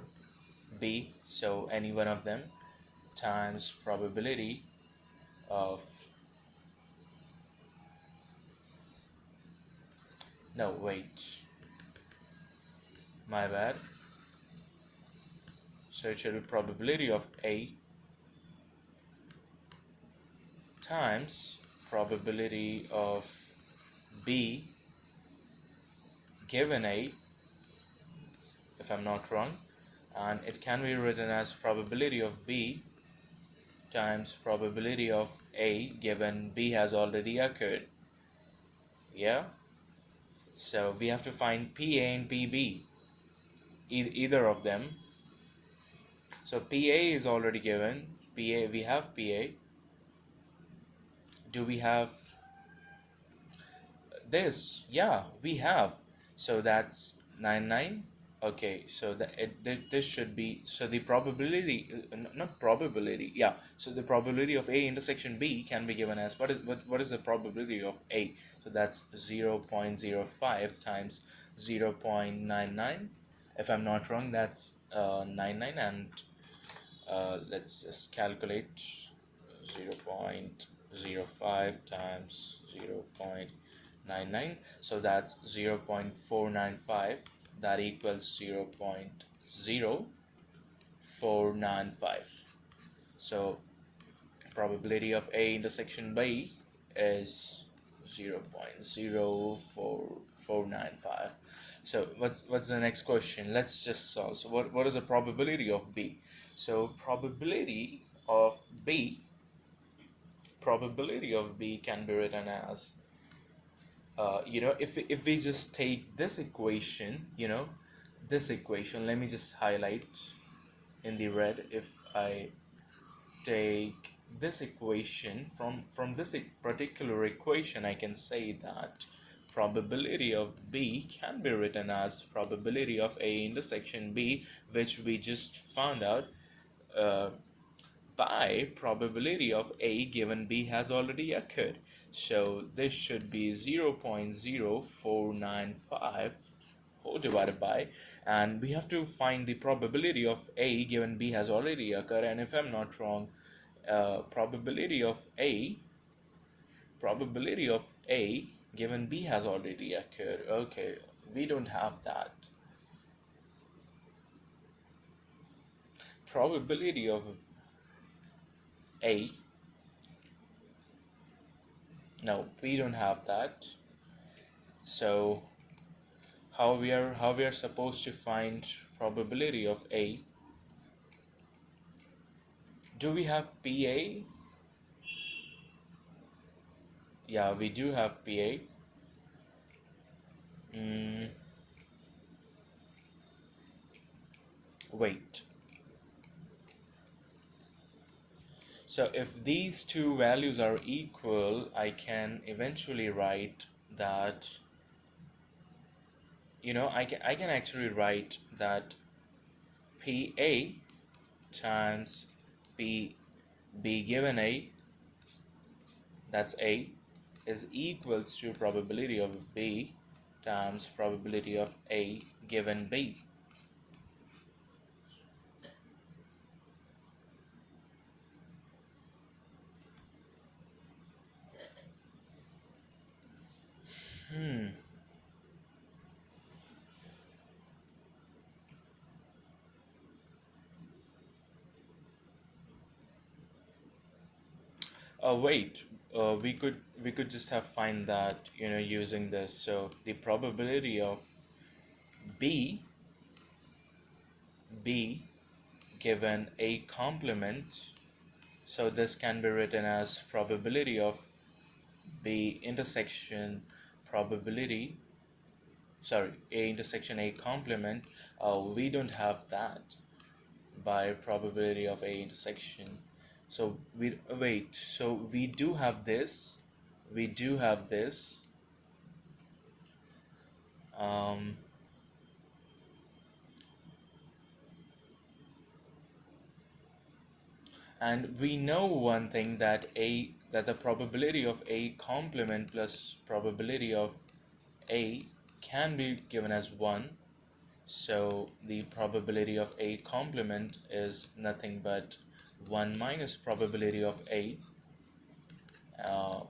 A: B, so any one of them, times probability of, no wait, my bad. So it should be probability of A times probability of B given A, if I'm not wrong, and it can be written as probability of B times probability of A given B has already occurred. Yeah, so we have to find PA and PB, either of them. So PA is already given. PA, we have PA. Do we have this? Yeah, we have. So that's 99. Okay, so this should be, so the probability, not probability, yeah, so the probability of A intersection B can be given as, what is the probability of A? So that's 0.05 times 0.99. If I'm not wrong, that's 99, and let's just calculate 0.05 times 0.99, so that's 0.495, that equals 0.0495. So probability of A intersection B is 0.04495. So what's the next question? Let's just solve. So what is the probability of B? So probability of B can be written as, if we just take this equation, let me just highlight in the red. If I take this equation, from this particular equation, I can say that probability of B can be written as probability of A intersection B, which we just found out uh, by probability of A given B has already occurred. So this should be 0.0495 whole divided by, and we have to find the probability of A given B has already occurred. And if I'm not wrong, probability of A given B has already occurred. Okay, we don't have that. Probability of A, no, we don't have that. So how we are supposed to find probability of A? Do we have PA? Yeah, we do have PA. Mm, wait. So if these two values are equal, I can eventually write that, I can actually write that PA times B given A, that's A, is equals to probability of B times probability of A given B. Wait, we could just have find that, using this. So the probability of B B given A complement, so this can be written as probability of B intersection probability, sorry, A intersection A complement. We don't have that by probability of A intersection. So we do have this, we do have this, um, and we know one thing, that the probability of A complement plus probability of A can be given as 1. So the probability of A complement is nothing but 1 minus probability of A.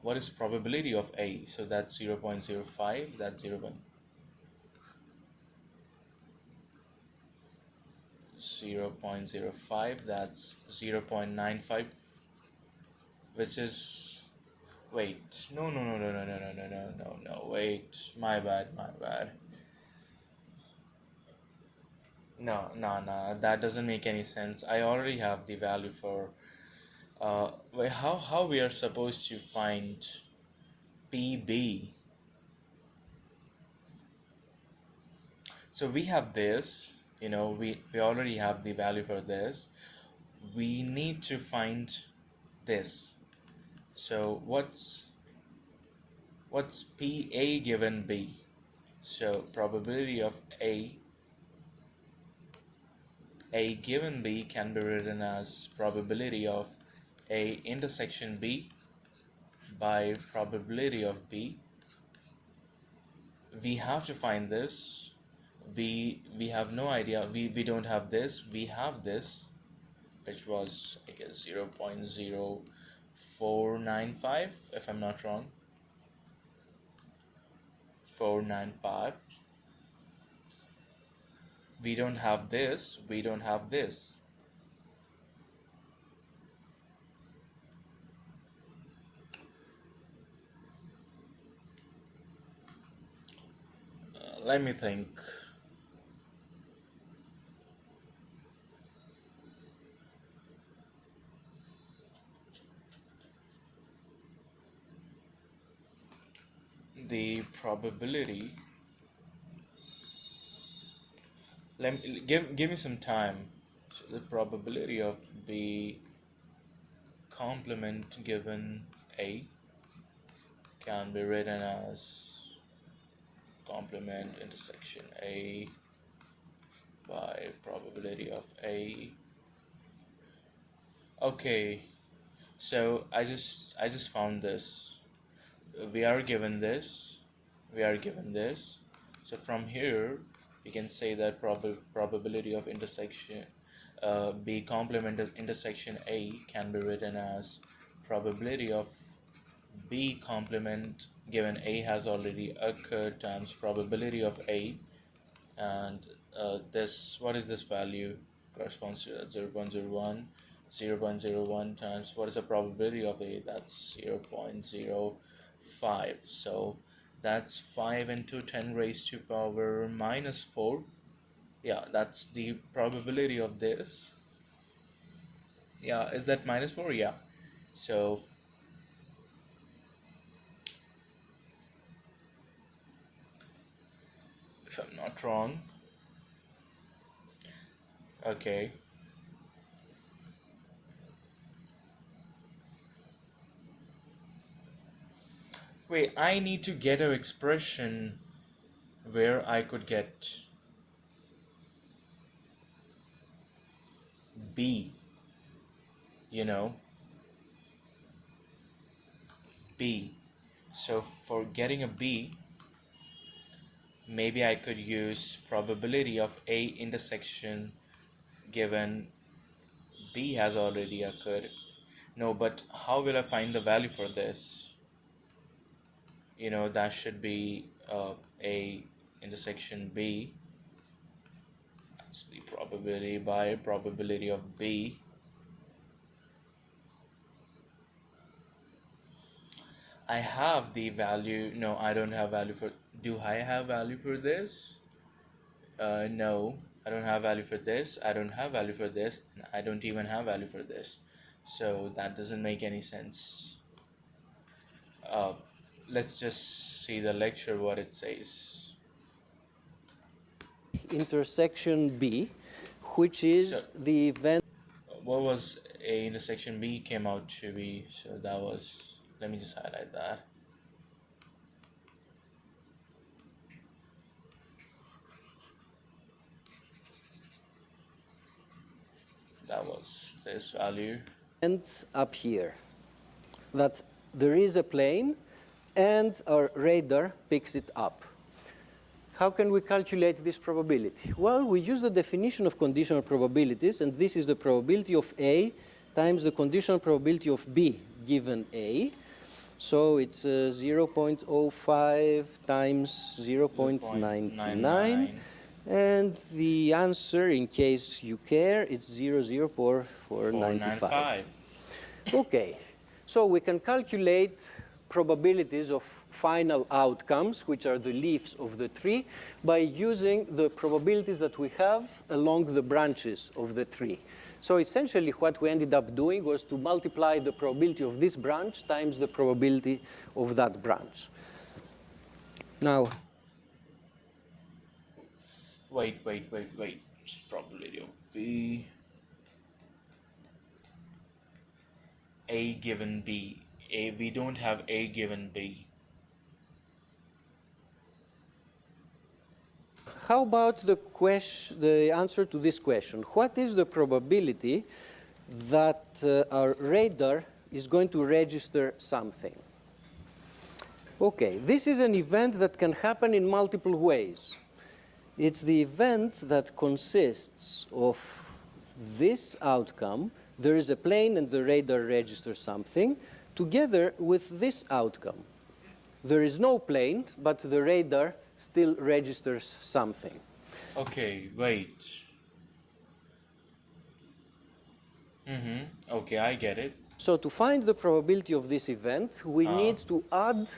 A: What is probability of A? So that's 0.05, that's 0.05, that's 0.95, which is, wait, no, wait, my bad. No, that doesn't make any sense. I already have the value for, wait, how we are supposed to find PB? So we have this, we already have the value for this. We need to find this. So what's PA given B? So probability of A given B can be written as probability of A intersection B by probability of B. We have to find this. We have no idea. We don't have this. We have this, which was, I guess, 0.0495, if I'm not wrong. 495. We don't have this. We don't have this. Let me think. The probability, give me some time. So the probability of B complement given A can be written as complement intersection A by probability of A. Okay, so I just found this. We are given this. We are given this. So from here, we can say that probability of intersection B complement intersection A can be written as probability of B complement given A has already occurred times probability of A, and this, what is this value, corresponds to 0 0.01. 0 0.01 times what is the probability of A, that's 0 0.05. So that's 5 into 10 raised to power minus 4. Yeah, that's the probability of this. Yeah, is that minus 4? Yeah. So if I'm not wrong, okay, wait, I need to get an expression where I could get B, B. So for getting a B, maybe I could use probability of A intersection given B has already occurred. No, but how will I find the value for this? That should be A intersection B. That's the probability by probability of B. I have the value. No, I don't have value for. Do I have value for this? No, I don't have value for this. I don't have value for this. And I don't even have value for this. So that doesn't make any sense. Let's just see the lecture, what it says.
C: Intersection B, which is
A: So,
C: the event.
A: what was A intersection B came out to be? So that was, let me just highlight that. That was this value.
C: And up here, that there is a plane and our radar picks it up. How can we calculate this probability? Well, we use the definition of conditional probabilities, and this is the probability of A times the conditional probability of B given A. So it's 0.05 times 0.99. And the answer, in case you care, it's 0.0495. Okay, so we can calculate probabilities of final outcomes, which are the leaves of the tree, by using the probabilities that we have along the branches of the tree. So essentially what we ended up doing was to multiply the probability of this branch times the probability of that branch. Now,
A: Wait. Probability of B. A given B. We don't have A given B.
C: how about the answer to this question? What is the probability that our radar is going to register something? Okay, this is an event that can happen in multiple ways. It's the event that consists of this outcome. There is a plane and the radar registers something, together with this outcome. There is no plane, but the radar still registers something.
A: Okay, wait. Okay, I get it.
C: So to find the probability of this event, we need to add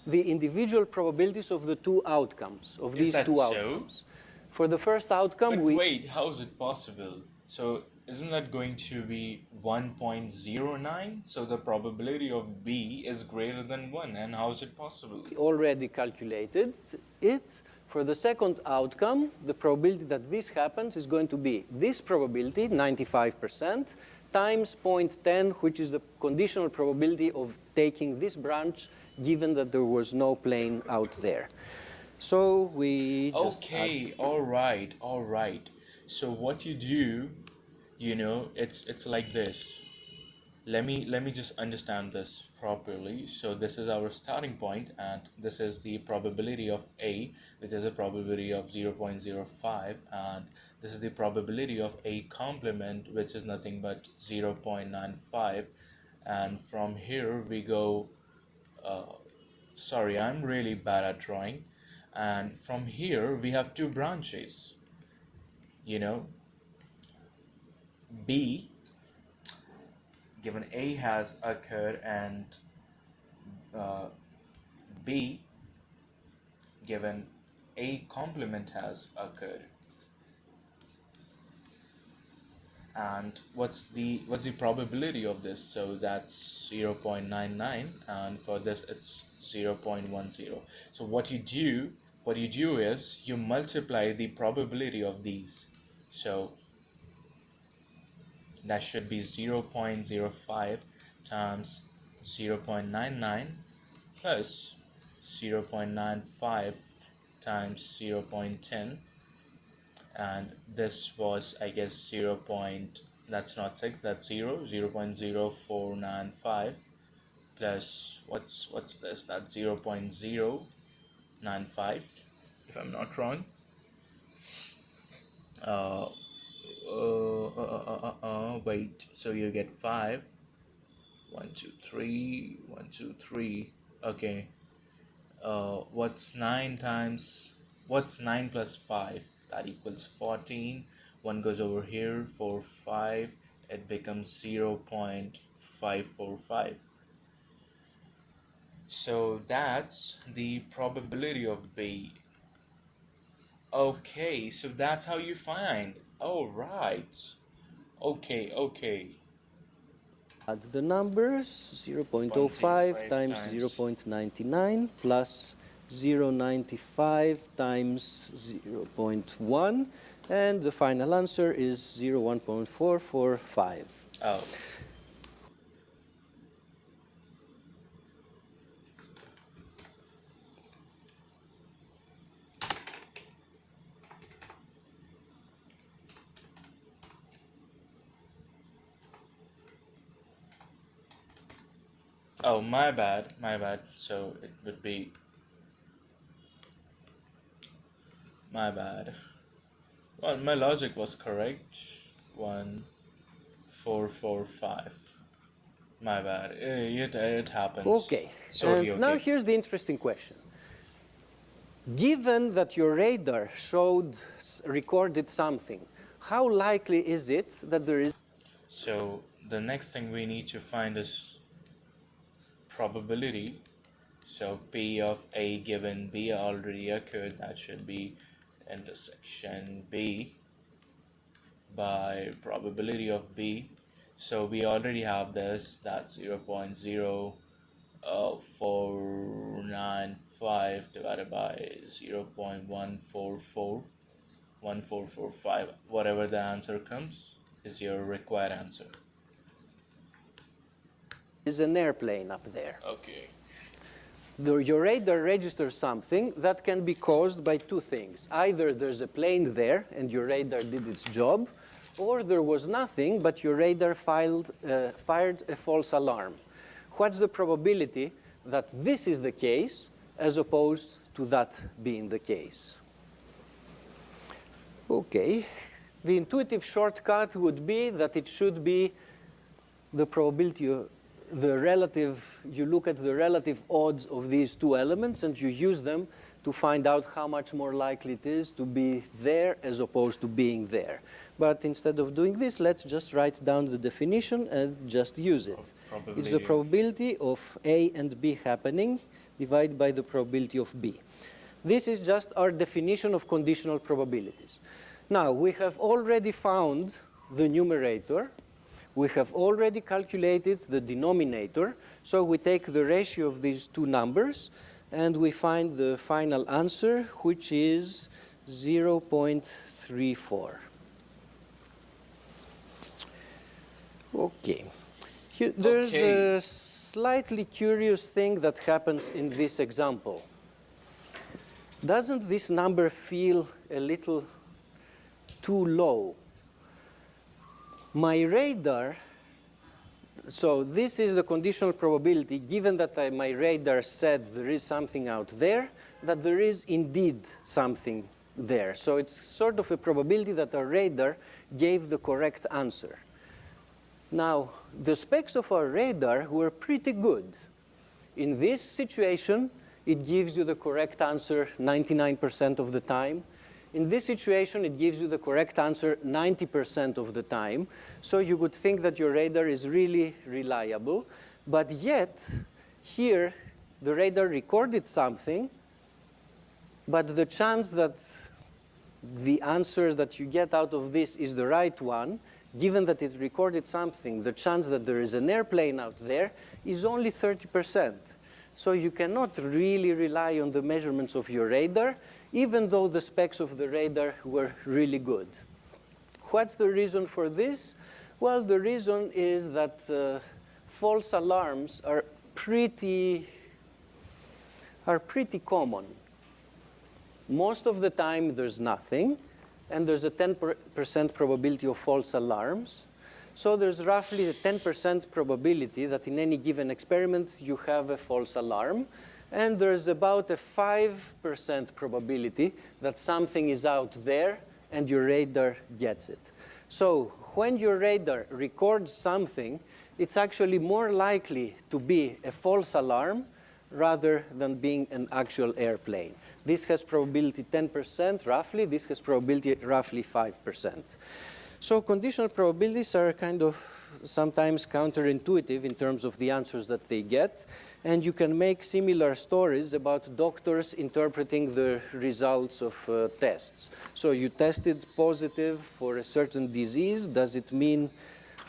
C: the individual probabilities of the two outcomes, of these two outcomes. For the first outcome,
A: But wait, how is it possible? So isn't that going to be 1.09? So the probability of B is greater than 1, and how is it possible?
C: already calculated it. For the second outcome, the probability that this happens is going to be this probability, 95%, times 0.10, which is the conditional probability of taking this branch, given that there was no plane out there. So we just add.
A: Okay, all right, all right. So what you do, you know, it's like this. Let me just understand this properly. So this is our starting point, and this is the probability of A, which is a probability of 0.05, and this is the probability of A complement, which is nothing but 0.95. And from here we go, sorry, I'm really bad at drawing. And from here we have two branches, you know, B, given A has occurred, and B, given A complement has occurred. And what's the probability of this? So that's 0.99, and for this it's 0.10. So what you do is you multiply the probability of these. So that should be 0.05 times 0.99 plus 0.95 times 0.10, and this was, I guess, 0. That's not 6, that's 0.0495 plus what's this, that's 0.095 if I'm not wrong. Wait, so you get 5, 1 2 3 1 2 3. Okay, what's 9 plus 5? That equals 14. 1 goes over here, 4 5, it becomes 0.545. So that's the probability of B. Okay, so that's how you find. All right. Okay.
C: Add the numbers, 0.05
A: 105
C: times
A: times
C: 0.99 plus 0.95 times 0.1, and the final answer is 0.1445.
A: oh oh my bad. So it would be my bad. Well, my logic was correct. 1.445. My bad. It happens.
C: Okay,
A: It's totally
C: and now
A: okay.
C: here's the interesting question. Given that your radar recorded something, how likely is it that there is
A: So the next thing we need to find is probability. So P of A given B already occurred. That should be intersection B by probability of B. So we already have this. That's 0.0495 divided by 0.1441445. Whatever the answer comes is your required answer.
C: an airplane up there?
A: Okay.
C: Your radar registers something that can be caused by two things. Either there's a plane there and your radar did its job, or there was nothing but your radar fired a false alarm. What's the probability that this is the case as opposed to that being the case? Okay, the intuitive shortcut would be that it should be the probability of you look at the relative odds of these two elements and you use them to find out how much more likely it is to be there as opposed to being there. But instead of doing this, let's just write down the definition and just use it. It's the probability of A and B happening divided by the probability of B. This is just our definition of conditional probabilities. Now, we have already found the numerator. We have already calculated the denominator, so we take the ratio of these two numbers, and we find the final answer, which is 0.34. Okay. There's a slightly curious thing that happens in this example. Doesn't this number feel a little too low? My radar, so this is the conditional probability, given that my radar said there is something out there, that there is indeed something there. So it's sort of a probability that our radar gave the correct answer. Now, the specs of our radar were pretty good. In this situation, it gives you the correct answer 99% of the time. In this situation, it gives you the correct answer 90% of the time. So you would think that your radar is really reliable. But yet, here, the radar recorded something, but the chance that the answer that you get out of this is the right one, given that it recorded something, the chance that there is an airplane out there is only 30%. So you cannot really rely on the measurements of your radar, even though the specs of the radar were really good. What's the reason for this? Well, the reason is that false alarms are pretty common. Most of the time, there's nothing, and there's a 10% probability of false alarms. So there's roughly a 10% probability that in any given experiment, you have a false alarm. And there's about a 5% probability that something is out there and your radar gets it. So when your radar records something, it's actually more likely to be a false alarm rather than being an actual airplane. This has probability 10% roughly. This has probability roughly 5%. So conditional probabilities are kind of sometimes counterintuitive in terms of the answers that they get. And you can make similar stories about doctors interpreting the results of tests. So you tested positive for a certain disease. Does it mean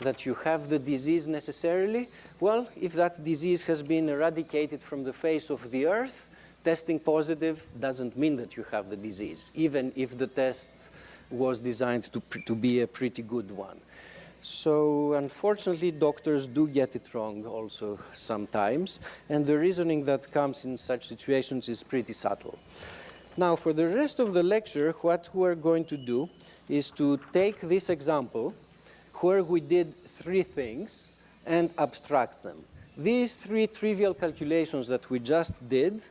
C: that you have the disease necessarily? Well, if that disease has been eradicated from the face of the earth, testing positive doesn't mean that you have the disease, even if the test was designed to be a pretty good one. So unfortunately, doctors do get it wrong also sometimes. And the reasoning that comes in such situations is pretty subtle. Now, for the rest of the lecture, what we're going to do is to take this example where we did 3 things and abstract them. These 3 trivial calculations that we just did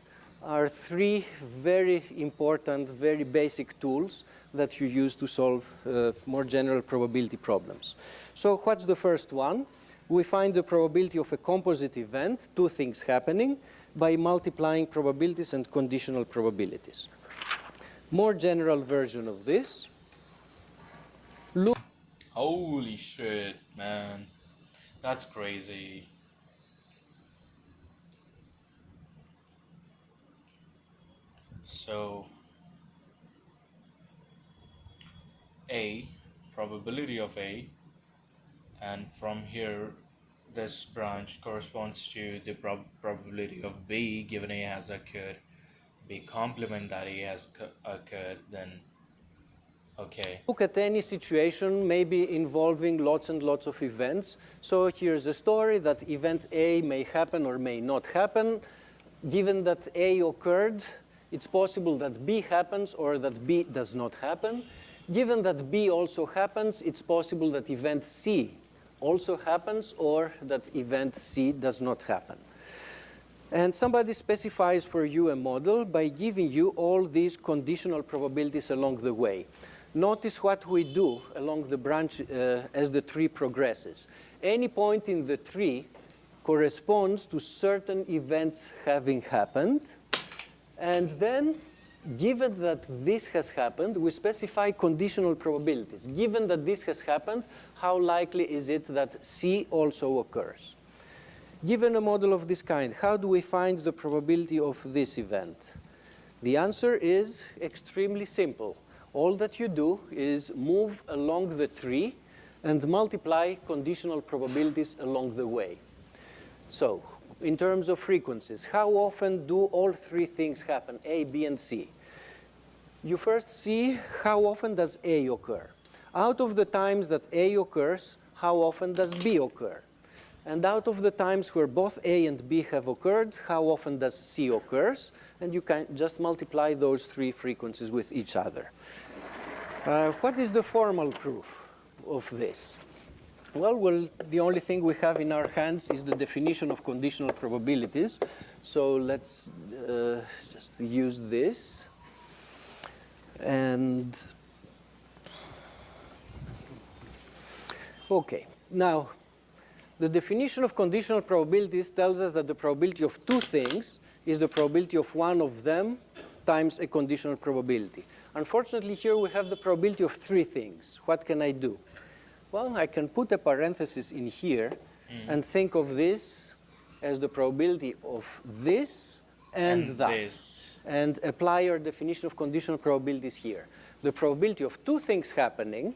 C: are 3 very important, very basic tools that you use to solve more general probability problems. So what's the first one? We find the probability of a composite event, 2 things happening, by multiplying probabilities and conditional probabilities. More general version of this.
A: Holy shit, man. That's crazy. So, A, probability of A, and from here, this branch corresponds to the probability of B given A has occurred. B complement that A has occurred, then okay.
C: Look at any situation, maybe involving lots and lots of events. So here's a story that event A may happen or may not happen. Given that A occurred, it's possible that B happens or that B does not happen. Given that B also happens, it's possible that event C also happens or that event C does not happen. And somebody specifies for you a model by giving you all these conditional probabilities along the way. Notice what we do along the branch as the tree progresses. Any point in the tree corresponds to certain events having happened. And then, given that this has happened, we specify conditional probabilities. Given that this has happened, how likely is it that C also occurs? Given a model of this kind, how do we find the probability of this event? The answer is extremely simple. All that you do is move along the tree and multiply conditional probabilities along the way. So, in terms of frequencies, how often do all 3 things happen, A, B, and C? You first see how often does A occur. Out of the times that A occurs, how often does B occur? And out of the times where both A and B have occurred, how often does C occurs? And you can just multiply those three frequencies with each other. What is the formal proof of this? Well, the only thing we have in our hands is the definition of conditional probabilities. So let's just use this. And OK, now the definition of conditional probabilities tells us that the probability of two things is the probability of one of them times a conditional probability. Unfortunately, here we have the probability of three things. What can I do? Well, I can put a parenthesis in here and think of this as the probability of this and that.
A: This.
C: And apply our definition of conditional probabilities here. The probability of two things happening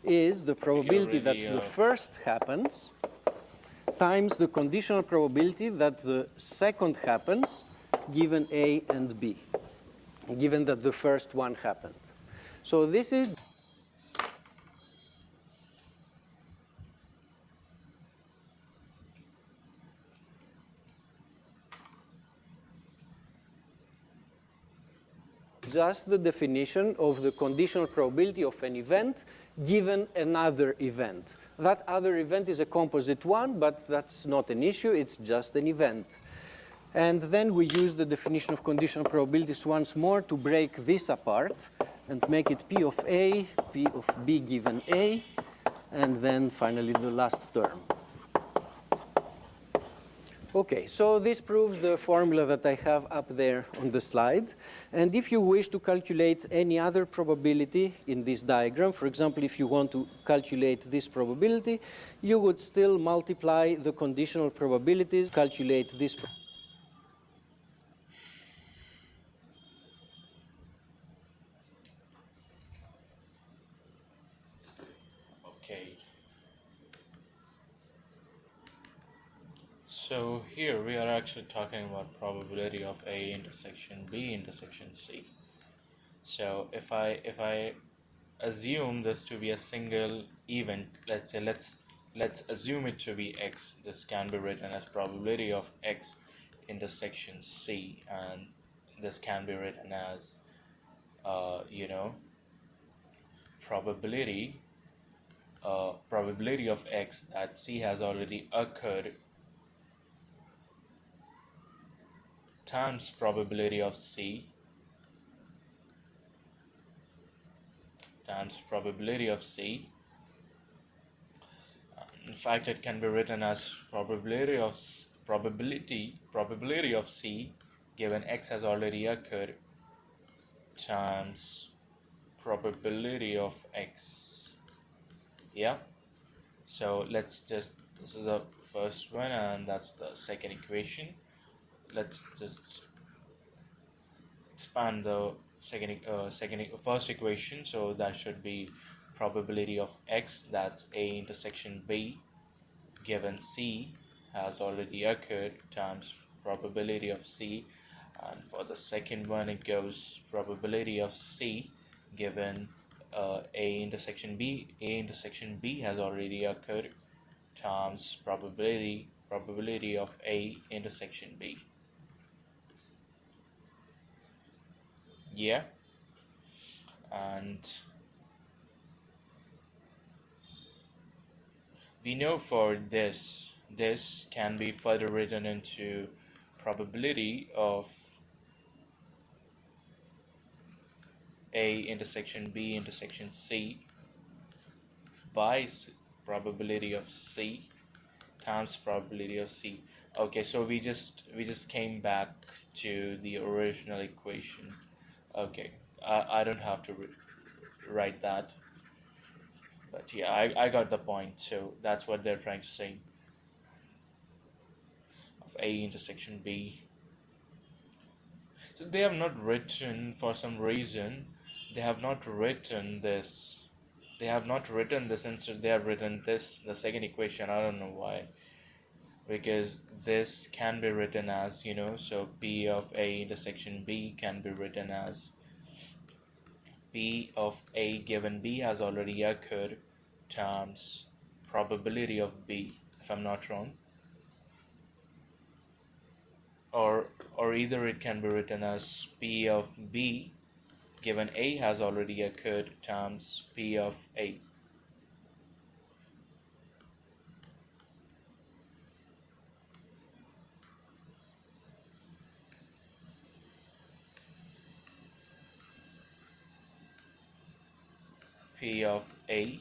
C: is the probability that the first happens times the conditional probability that the second happens given A and B, given that the first one happened. So this is just the definition of the conditional probability of an event given another event. That other event is a composite one, but that's not an issue. It's just an event. And then we use the definition of conditional probabilities once more to break this apart and make it P of A, P of B given A, and then finally the last term. OK, so this proves the formula that I have up there on the slide. And if you wish to calculate any other probability in this diagram, for example, if you want to calculate this probability, you would still multiply the conditional probabilities, calculate this.
A: Okay. So here we are actually talking about probability of A intersection B intersection C. So if I assume this to be a single event, let's say let's assume it to be X. This can be written as probability of X intersection C, and this can be written as probability of X that C has already occurred times probability of C times probability of C. In fact, it can be written as probability of C given X has already occurred times probability of X. Yeah. So let's just, this is the first one and that's the second equation. Let's just expand the first equation. So that should be probability of X, that's A intersection B given C has already occurred times probability of C. And for the second one, it goes probability of C given A intersection B has already occurred times probability of A intersection B. Yeah. And we know for this can be further written into probability of A intersection B intersection C by probability of C times probability of C. Okay, so we just came back to the original equation. Okay, I don't have to write that, but yeah, I got the point. So that's what they're trying to say of A intersection B. So they have not written, for some reason they have not written this. They have not written this, instead they have written this, the second equation. I don't know why, because this can be written as, so P of A intersection B can be written as P of A given B has already occurred times probability of B, if I'm not wrong. or either it can be written as P of B given A has already occurred times P of A. P of A.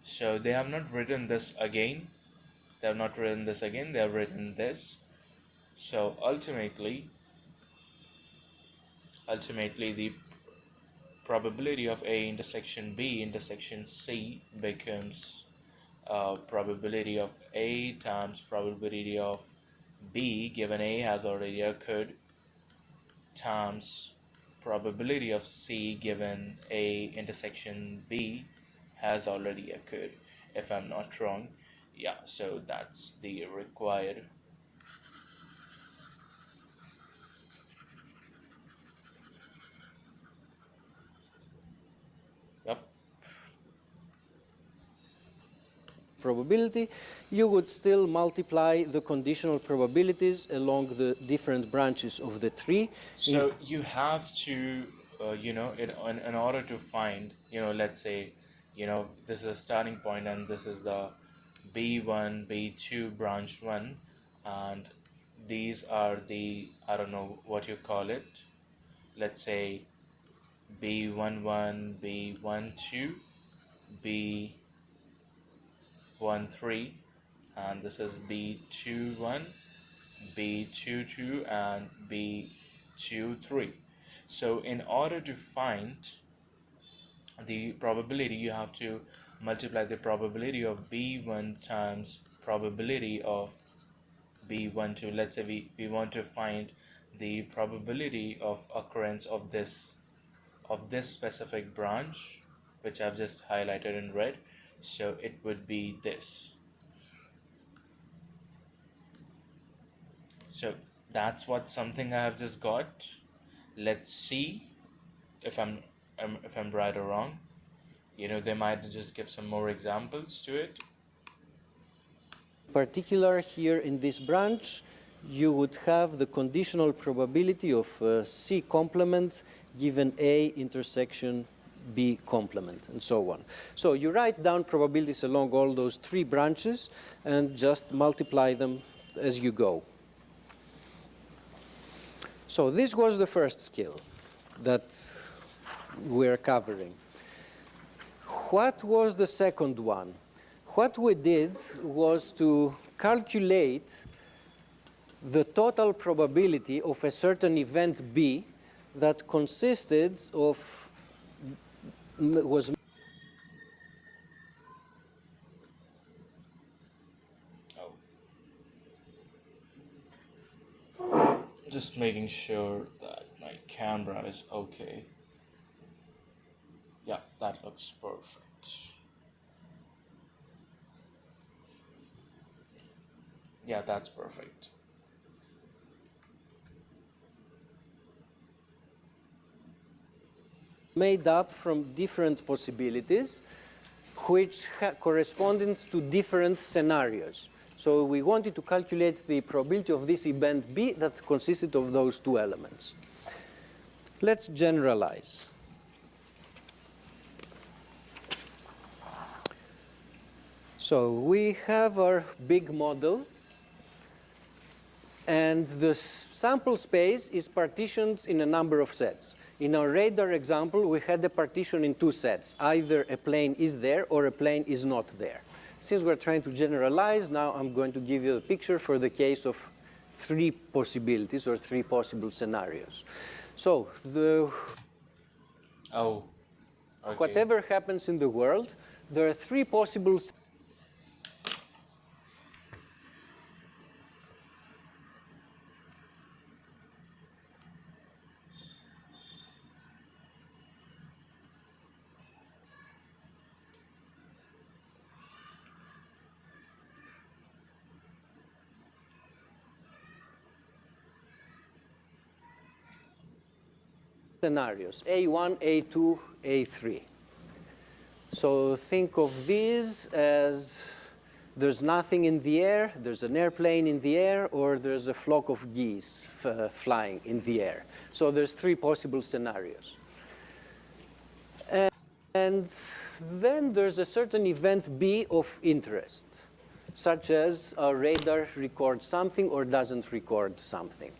A: So they have not written this again. They have not written this again. They have written this. So ultimately the probability of A intersection B intersection C becomes probability of A times probability of B given A has already occurred times probability of C given A intersection B has already occurred, if I'm not wrong. Yeah, so that's the required. Yep.
C: Probability, you would still multiply the conditional probabilities along the different branches of the tree.
A: So you have to, in order to find, let's say, this is a starting point and this is the B1, B2 branch 1, and these are the, I don't know what you call it, let's say B11, B12, B13, and this is B21, B22, and B23. So in order to find the probability, you have to multiply the probability of B1 times probability of B12. Let's say we want to find the probability of occurrence of this specific branch, which I've just highlighted in red. So it would be this. So that's what something I have just got. Let's see if I'm right or wrong. They might just give some more examples to it.
C: In particular, here in this branch, you would have the conditional probability of C complement given A intersection B complement, and so on. So you write down probabilities along all those three branches and just multiply them as you go. So this was the first skill that we're covering. What was the second one? What we did was to calculate the total probability of a certain event B that consisted of, was
A: Just making sure that my camera is okay. Yeah, that looks perfect. Yeah, that's perfect.
C: made up from different possibilities which corresponded to different scenarios. So we wanted to calculate the probability of this event B that consisted of those two elements. Let's generalize. So we have our big model, and the sample space is partitioned in a number of sets. In our radar example, we had a partition in two sets. Either a plane is there or a plane is not there. Since we're trying to generalize, now I'm going to give you a picture for the case of three possibilities or three possible scenarios. So
A: Oh, okay.
C: whatever happens in the world, there are three possible scenarios, A1, A2, A3. So think of these as there's nothing in the air, there's an airplane in the air, or there's a flock of geese flying in the air. So there's three possible scenarios. And then there's a certain event B of interest, such as a radar records something or doesn't record something.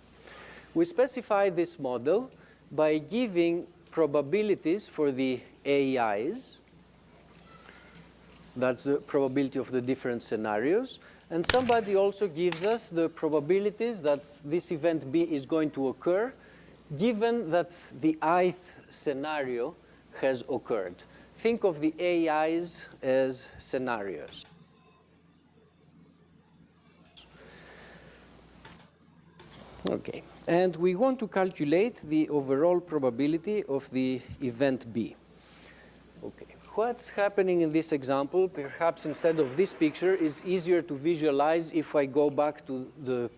C: We specify this model by giving probabilities for the AIs. That's the probability of the different scenarios. And somebody also gives us the probabilities that this event B is going to occur, given that the ith scenario has occurred. Think of the AIs as scenarios. Okay, and we want to calculate the overall probability of the event B. Okay, what's happening in this example, perhaps instead of this picture, is easier to visualize if I go back to the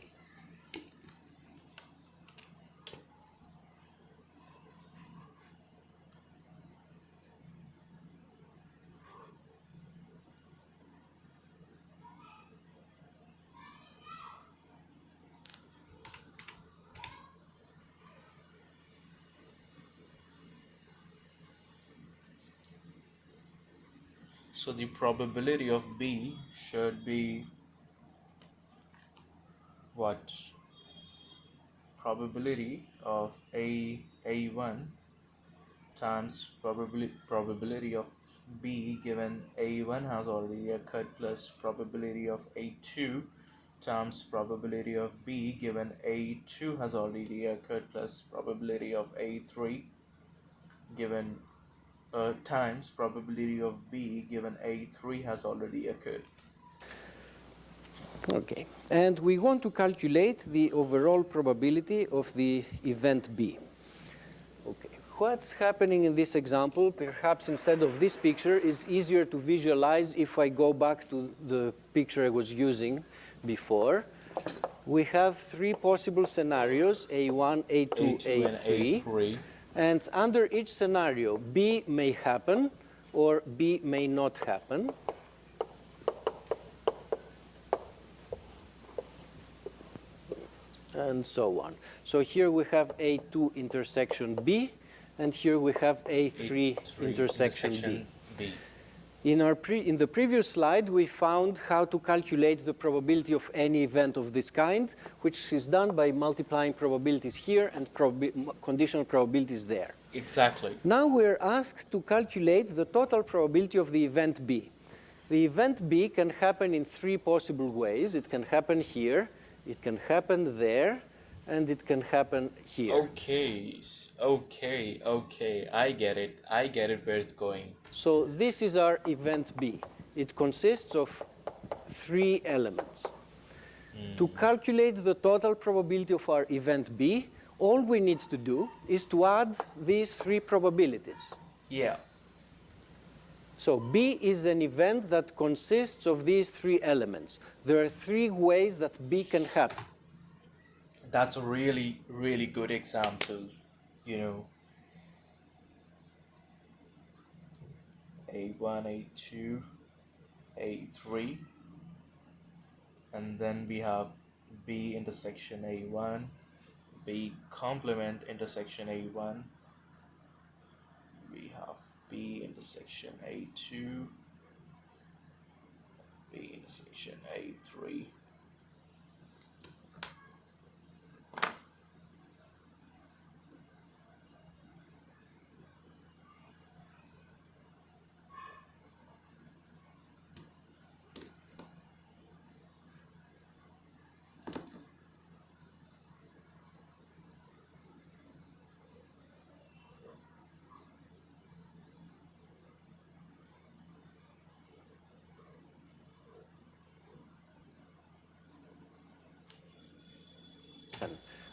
A: So the probability of B should be what? Probability of A1 times probability of B given A1 has already occurred plus probability of A2 times probability of B given A2 has already occurred plus probability of A3 given times probability of B given A3 has already occurred.
C: Okay, and we want to calculate the overall probability of the event B. Okay, what's happening in this example, perhaps instead of this picture, is easier to visualize if I go back to the picture I was using before. We have three possible scenarios, A1, A2,
A: A2 and A3.
C: And under each scenario, B may happen or B may not happen. And so on. So here we have A2 intersection B, and here we have A3 intersection B. In the previous slide, we found how to calculate the probability of any event of this kind, which is done by multiplying probabilities here and conditional probabilities there.
A: Exactly.
C: Now we're asked to calculate the total probability of the event B. The event B can happen in three possible ways. It can happen here, it can happen there, and it can happen here.
A: Okay, I get it where it's going.
C: So this is our event B. It consists of three elements. To calculate the total probability of our event B, all we need to do is to add these three probabilities.
A: Yeah.
C: So B is an event that consists of these three elements. There are three ways that B can happen.
A: That's a really, really good example, you know. A1, A2, A3, and then we have B intersection A1, B complement intersection A1, we have B intersection A2, B intersection A3.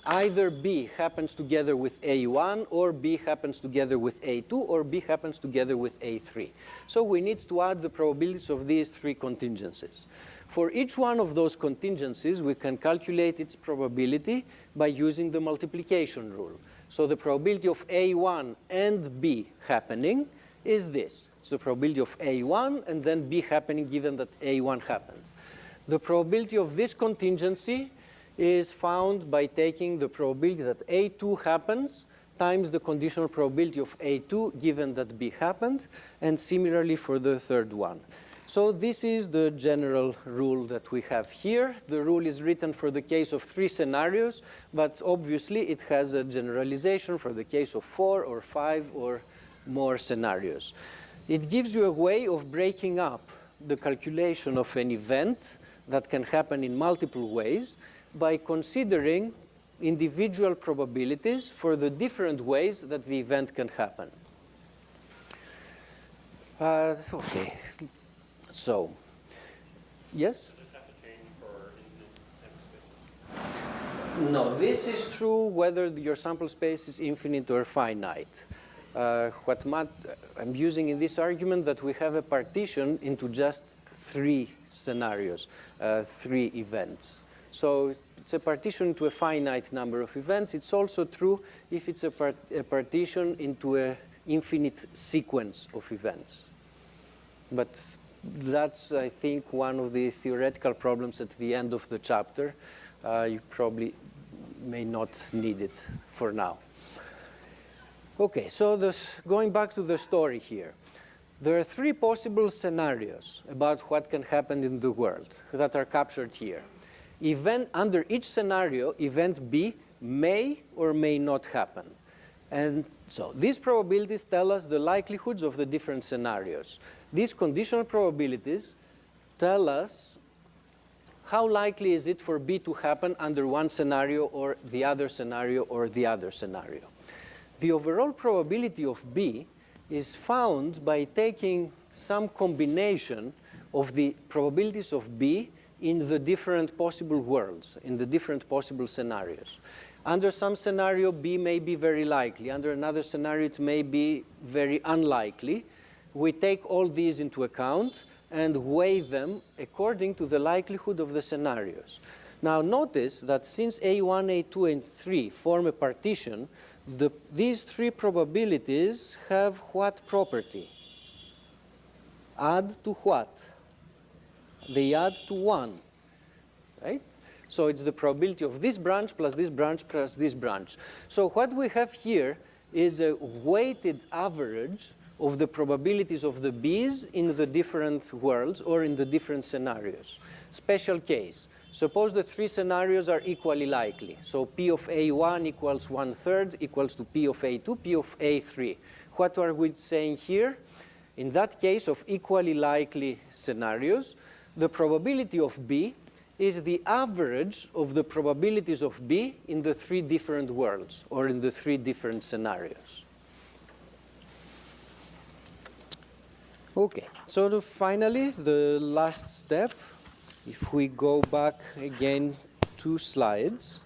C: Either B happens together with A1, or B happens together with A2, or B happens together with A3. So we need to add the probabilities of these three contingencies. For each one of those contingencies, we can calculate its probability by using the multiplication rule. So the probability of A1 and B happening is this. It's the probability of A1 and then B happening given that A1 happened. The probability of this contingency is found by taking the probability that A2 happens times the conditional probability of A2 given that B happened, and similarly for the third one. So this is the general rule that we have here. The rule is written for the case of 3 scenarios, but obviously it has a generalization for the case of 4 or 5 or more scenarios. It gives you a way of breaking up the calculation of an event that can happen in multiple ways by considering individual probabilities for the different ways that the event can happen. Okay. So, yes?
E: Does this have to change for infinite sample spaces?
C: No, this is true whether your sample space is infinite or finite. I'm using in this argument that we have a partition into just 3 scenarios, 3 events. So it's a partition into a finite number of events. It's also true if it's a partition into an infinite sequence of events. But that's, I think, one of the theoretical problems at the end of the chapter. You probably may not need it for now. Okay, so going back to the story here. There are 3 possible scenarios about what can happen in the world that are captured here. Under each scenario, event B may or may not happen. And so these probabilities tell us the likelihoods of the different scenarios. These conditional probabilities tell us how likely is it for B to happen under one scenario or the other scenario or the other scenario. The overall probability of B is found by taking some combination of the probabilities of B in the different possible worlds, in the different possible scenarios. Under some scenario, B may be very likely. Under another scenario, it may be very unlikely. We take all these into account and weigh them according to the likelihood of the scenarios. Now notice that since A1, A2, and 3 form a partition, these 3 probabilities have what property? Add to what? They add to 1, right? So it's the probability of this branch plus this branch plus this branch. So what we have here is a weighted average of the probabilities of the B's in the different worlds or in the different scenarios. Special case. Suppose the 3 scenarios are equally likely. So P of A1 equals 1/3 equals to P of A2, P of A3. What are we saying here? In that case of equally likely scenarios, the probability of B is the average of the probabilities of B in the 3 different worlds or in the 3 different scenarios. Okay, so finally, the last step, if we go back again 2 slides,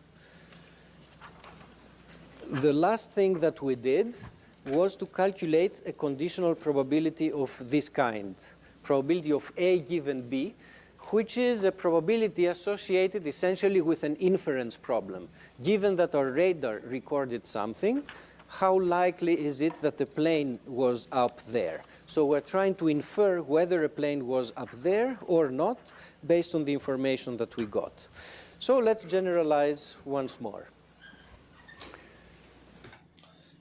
C: the last thing that we did was to calculate a conditional probability of this kind, probability of A given B, which is a probability associated essentially with an inference problem. Given that our radar recorded something, how likely is it that the plane was up there? So we're trying to infer whether a plane was up there or not based on the information that we got. So let's generalize once more.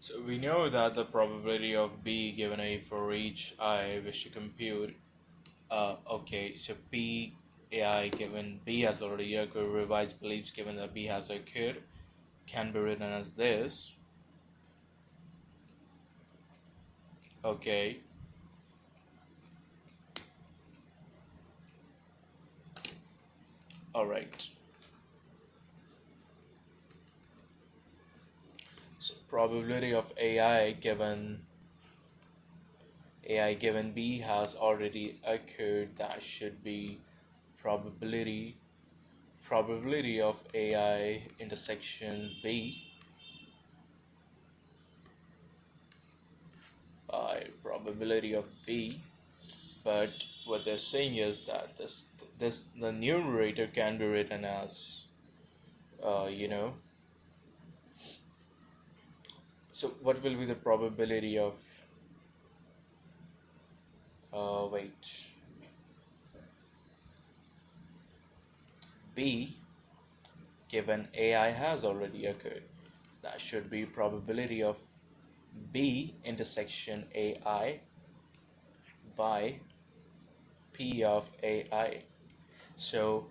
A: So we know that the probability of B given A for each I wish to compute. Okay, so B AI given B has already occurred, revised beliefs given that B has occurred can be written as this. Okay. Alright. So probability of AI given B has already occurred. That should be probability of AI intersection B by probability of B. But what they're saying is that the numerator can be written as so what will be the probability of wait B given AI has already occurred. That should be probability of B intersection AI by P of AI. So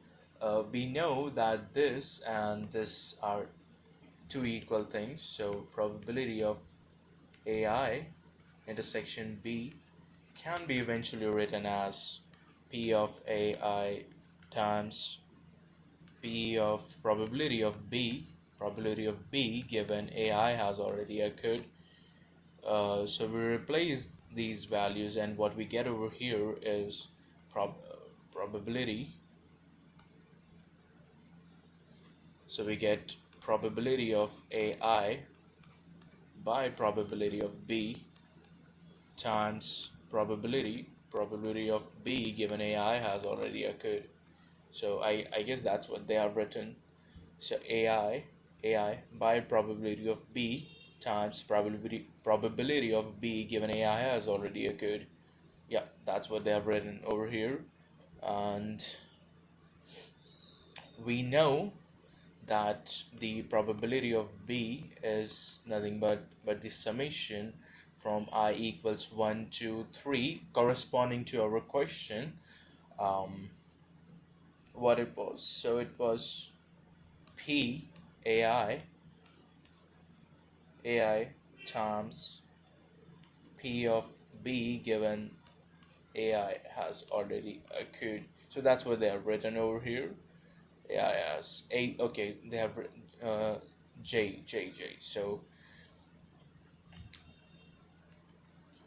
A: we know that this and this are two equal things. So probability of AI intersection B can be eventually written as P of AI times P of probability of B given AI has already occurred. So we replace these values, and what we get over here is probability. So we get probability of AI by probability of B times probability of B given AI has already occurred. So I guess that's what they have written. So AI by probability of B times probability of B given AI has already occurred. Yeah, that's what they have written over here. And we know that the probability of B is nothing but the summation from I equals 1 to 3 corresponding to our question, what it was. So it was P AI times P of B given AI has already occurred. So that's what they have written over here. AI has a, okay, they have written J. So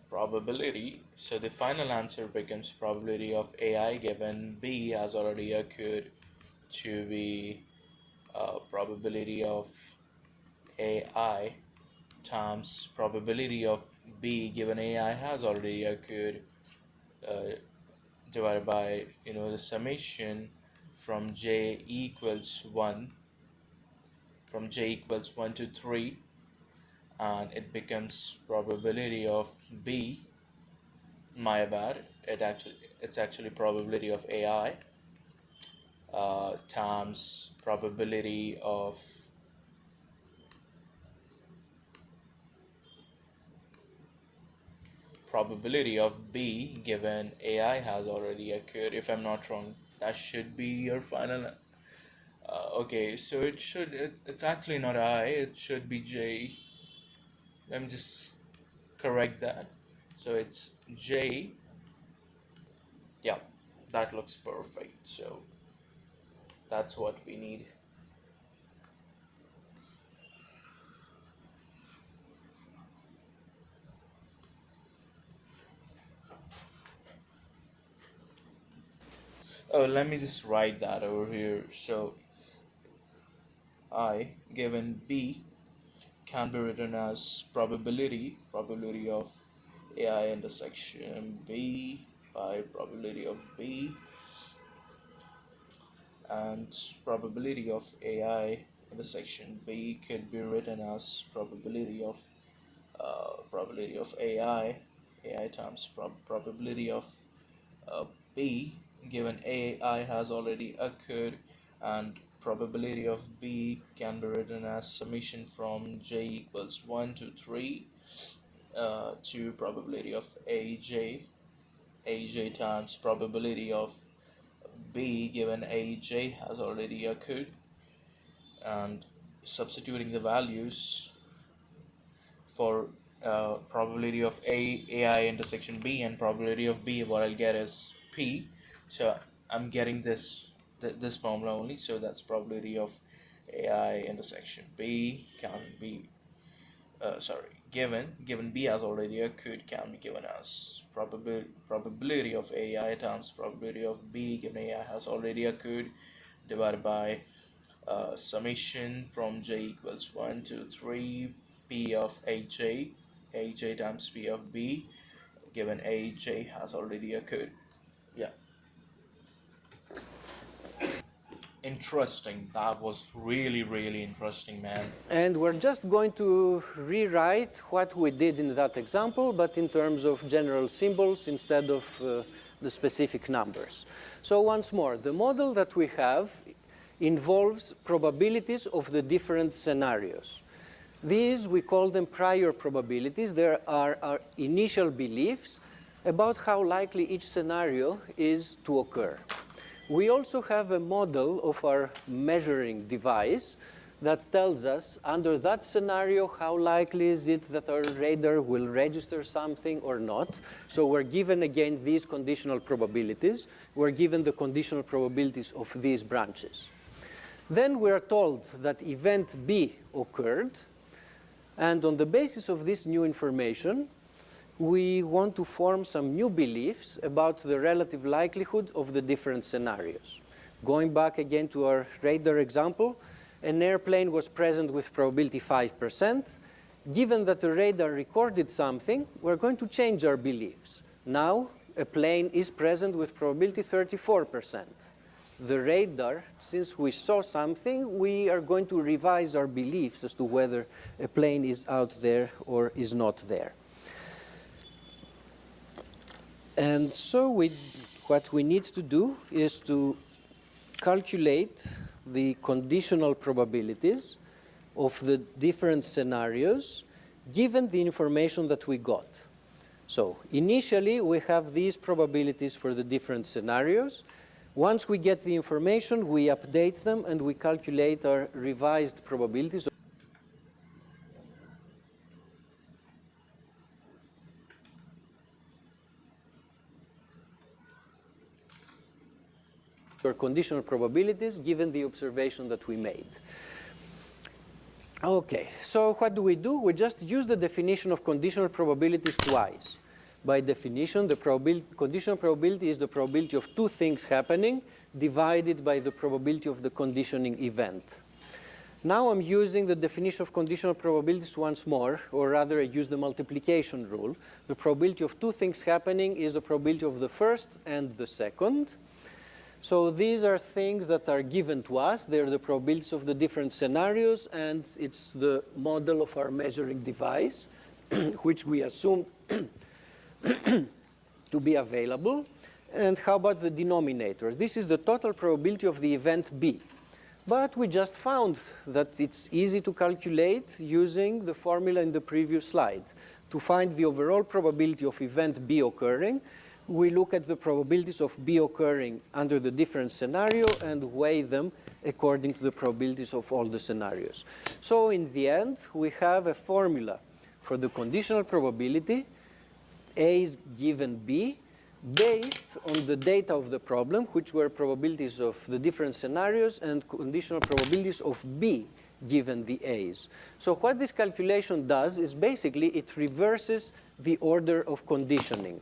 A: probability. So the final answer becomes probability of AI given B has already occurred to be probability of AI times probability of B given AI has already occurred, uh, divided by the summation from j equals 1 to 3, and it becomes probability of B, my bad, it's actually probability of AI times probability of B given AI has already occurred. If I'm not wrong, that should be your final. Okay, so it's actually not I, it should be J. Let me just correct that. So it's J. Yeah, that looks perfect. So that's what we need. Oh, let me just write that over here. So I given B can be written as probability of AI intersection B by probability of B, and probability of AI intersection B could be written as probability of AI times probability of B given AI has already occurred, and probability of B can be written as summation from j equals 1 to 3 to probability of aj times probability of B given aj has already occurred, and substituting the values for probability of AI intersection B and probability of B, what I'll get is P. So I'm getting this formula only. So that's probability of AI intersection B can be given B has already occurred can be given as probability of AI times probability of B given AI has already occurred divided by summation from j equals 1 to 3 P of aj times P of B given aj has already occurred. Yeah, interesting. That was really interesting, man.
C: And we're just going to rewrite what we did in that example, but in terms of general symbols instead of the specific numbers. So once more, the model that we have involves probabilities of the different scenarios. These, we call them prior probabilities. There are our initial beliefs about how likely each scenario is to occur. We also have a model of our measuring device that tells us, under that scenario, how likely is it that our radar will register something or not. So we're given, again, these conditional probabilities. We're given the conditional probabilities of these branches. Then we're told that event B occurred. And on the basis of this new information, we want to form some new beliefs about the relative likelihood of the different scenarios. Going back again to our radar example, an airplane was present with probability 5%. Given that the radar recorded something, we're going to change our beliefs. Now, a plane is present with probability 34%. The radar, since we saw something, we are going to revise our beliefs as to whether a plane is out there or is not there. And so what we need to do is to calculate the conditional probabilities of the different scenarios given the information that we got. So initially, we have these probabilities for the different scenarios. Once we get the information, we update them, and we calculate our revised probabilities. Or conditional probabilities given the observation that we made. Okay, so what do? We just use the definition of conditional probabilities twice. By definition, the conditional probability is the probability of two things happening divided by the probability of the conditioning event. Now I'm using the definition of conditional probabilities once more, or rather I use the multiplication rule. The probability of two things happening is the probability of the first and the second. So these are things that are given to us. They're the probabilities of the different scenarios, and it's the model of our measuring device, which we assume to be available. And how about the denominator? This is the total probability of the event B. But we just found that it's easy to calculate using the formula in the previous slide. To find the overall probability of event B occurring, we look at the probabilities of B occurring under the different scenario and weigh them according to the probabilities of all the scenarios. So in the end, we have a formula for the conditional probability, A is given B, based on the data of the problem, which were probabilities of the different scenarios and conditional probabilities of B given the A's. So what this calculation does is basically it reverses the order of conditioning.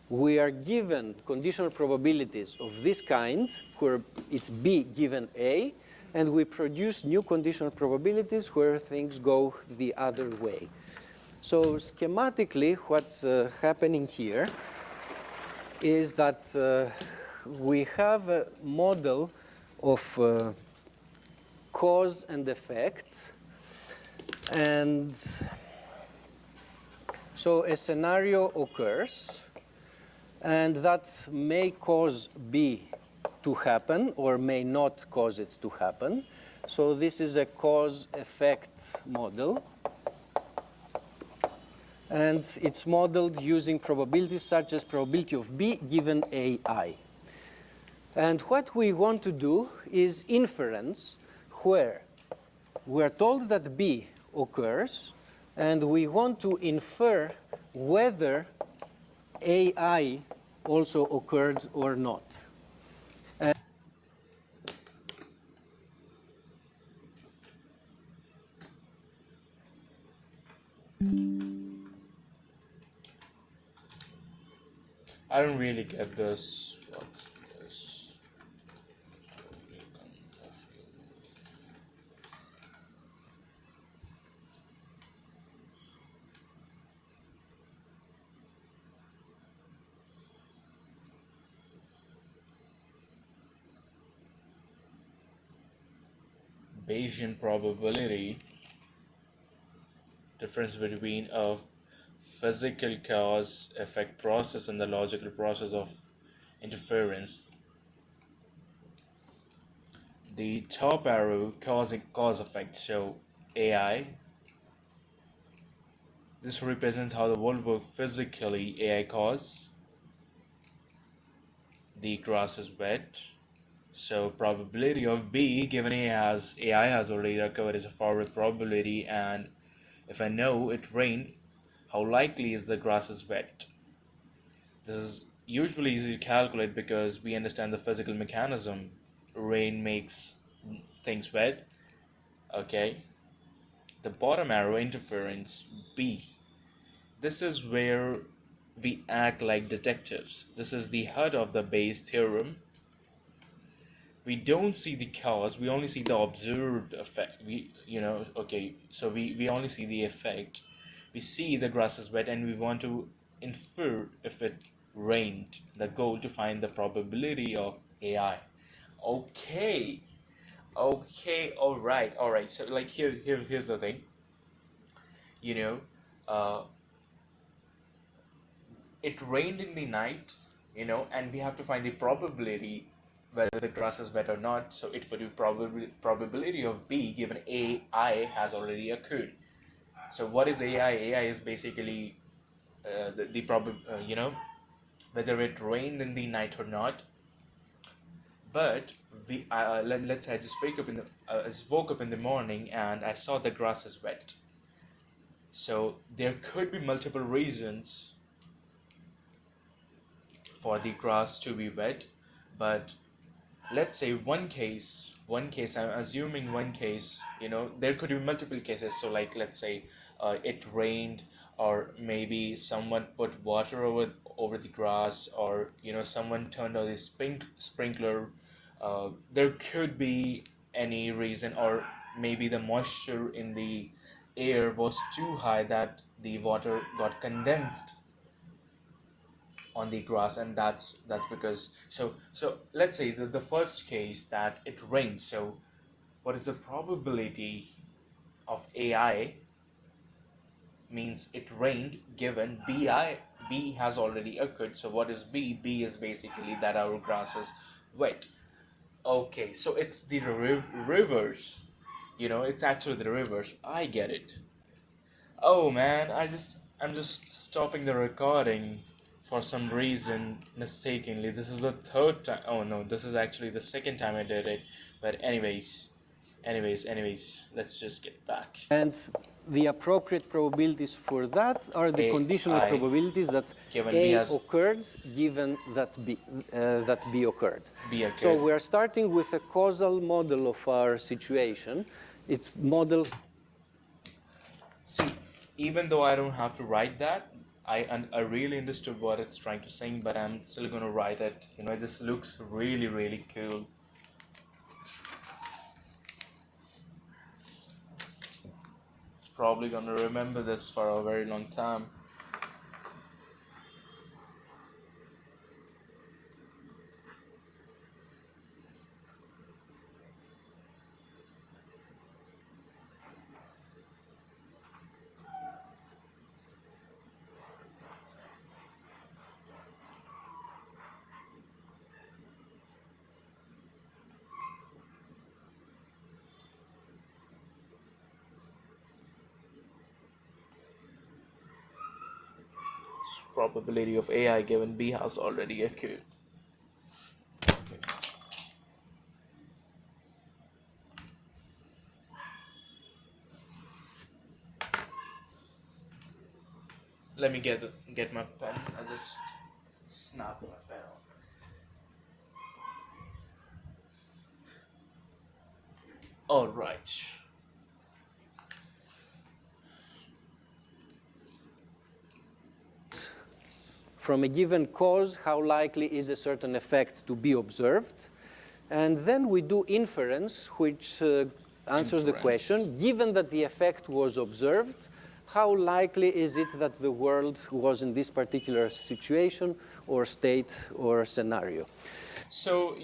C: We are given conditional probabilities of this kind, where it's B given A, and we produce new conditional probabilities where things go the other way. So schematically, what's happening here is that we have a model of cause and effect. And so a scenario occurs, and that may cause B to happen or may not cause it to happen. So this is a cause-effect model. And it's modeled using probabilities such as probability of B given AI. And what we want to do is inference, where we're told that B occurs, and we want to infer whether AI also occurred or not.
A: I don't really get this. What's this? Bayesian probability, difference between a physical cause effect process and the logical process of interference. the top arrow cause effect. So AI, this represents how the world works physically. AI cause, the grass is wet. So probability of B given AI has already occurred is a forward probability, and if I know it rained, how likely is the grass is wet? This is usually easy to calculate because we understand the physical mechanism. Rain makes things wet. Okay. The bottom arrow interference B. This is where we act like detectives. This is the heart of the Bayes theorem. We don't see the cause, we only see the observed effect. We only see the effect. We see the grass is wet and we want to infer if it rained. The goal to find the probability of AI. Okay. Okay, all right. So like here's the thing. You know, uh it rained in the night, and we have to find the probability whether the grass is wet or not. So it would be probability of B given AI has already occurred. So what is AI? AI is basically the whether it rained in the night or not. But let's say I just woke up in the morning and I saw the grass is wet. So there could be multiple reasons for the grass to be wet, but let's say one case, I'm assuming one case, there could be multiple cases. So like let's say it rained, or maybe someone put water over the grass, or someone turned on the sprinkler. There could be any reason, or maybe the moisture in the air was too high that the water got condensed on the grass, and that's because. So let's say the first case that it rained. So what is the probability of AI means it rained given B has already occurred. So what is B is basically that our grass is wet. Okay, so it's the reverse. It's actually the reverse. I get it. Oh man, I'm just stopping the recording for some reason mistakenly. This is the third time. Oh no, this is actually the second time I did it. But anyways, let's just get back.
C: And the appropriate probabilities for that are the conditional
A: AI
C: probabilities that
A: given B
C: A
A: has
C: occurred given that B occurred.
A: B
C: So
A: occurred.
C: we are starting with a causal model of our situation. It models.
A: See, even though I don't have to write that, I really understood what it's trying to sing, but I'm still gonna write it. It just looks really really cool. Probably gonna remember this for a very long time. Probability of AI given B has already occurred. Okay. Let me get my pen. I just snapped my pen off. All right.
C: From a given cause, how likely is a certain effect to be observed? And then we do inference, which answers the question, given that the effect was observed, how likely is it that the world was in this particular situation or state or scenario?
A: So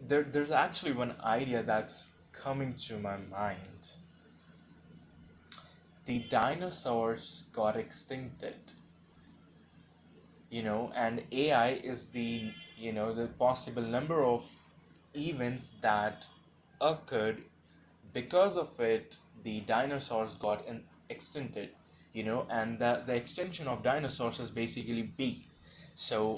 A: there's actually one idea that's coming to my mind. The dinosaurs got extincted, and AI is the the possible number of events that occurred. Because of it, the dinosaurs got extincted, and the extinction of dinosaurs is basically big. So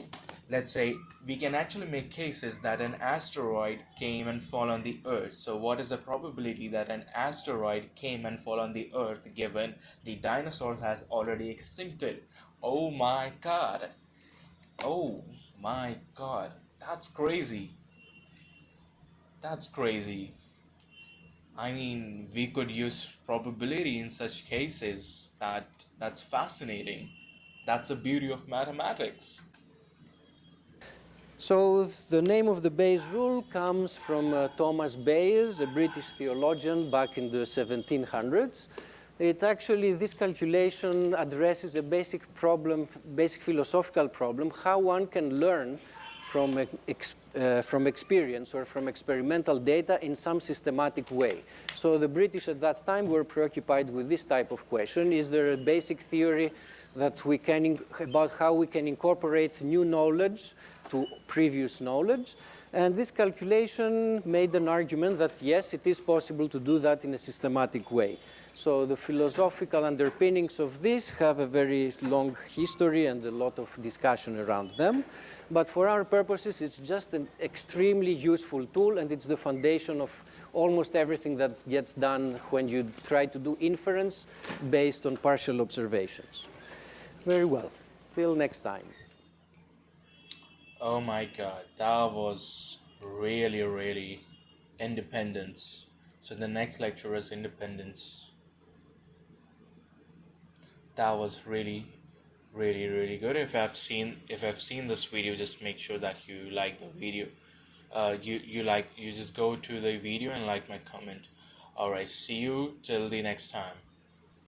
A: let's say we can actually make cases that an asteroid came and fall on the earth. So what is the probability that an asteroid came and fall on the earth given the dinosaurs has already extincted? Oh my god. Oh my god. That's crazy. That's crazy. I mean, we could use probability in such cases. That's fascinating. That's the beauty of mathematics.
C: So the name of the Bayes rule comes from Thomas Bayes, a British theologian back in the 1700s. This calculation addresses a basic problem, basic philosophical problem, how one can learn from experience or from experimental data in some systematic way. So the British at that time were preoccupied with this type of question. Is there a basic theory that we can, about how we can incorporate new knowledge to previous knowledge? And this calculation made an argument that yes, it is possible to do that in a systematic way. So the philosophical underpinnings of this have a very long history and a lot of discussion around them. But for our purposes, it's just an extremely useful tool, and it's the foundation of almost everything that gets done when you try to do inference based on partial observations. Very well. Till next time.
A: Oh my god, that was really, really independence. So the next lecture is independence. That was really, really, really good. If I've seen this video, just make sure that you like the video. You just go to the video and like my comment. All right, see you till the next time.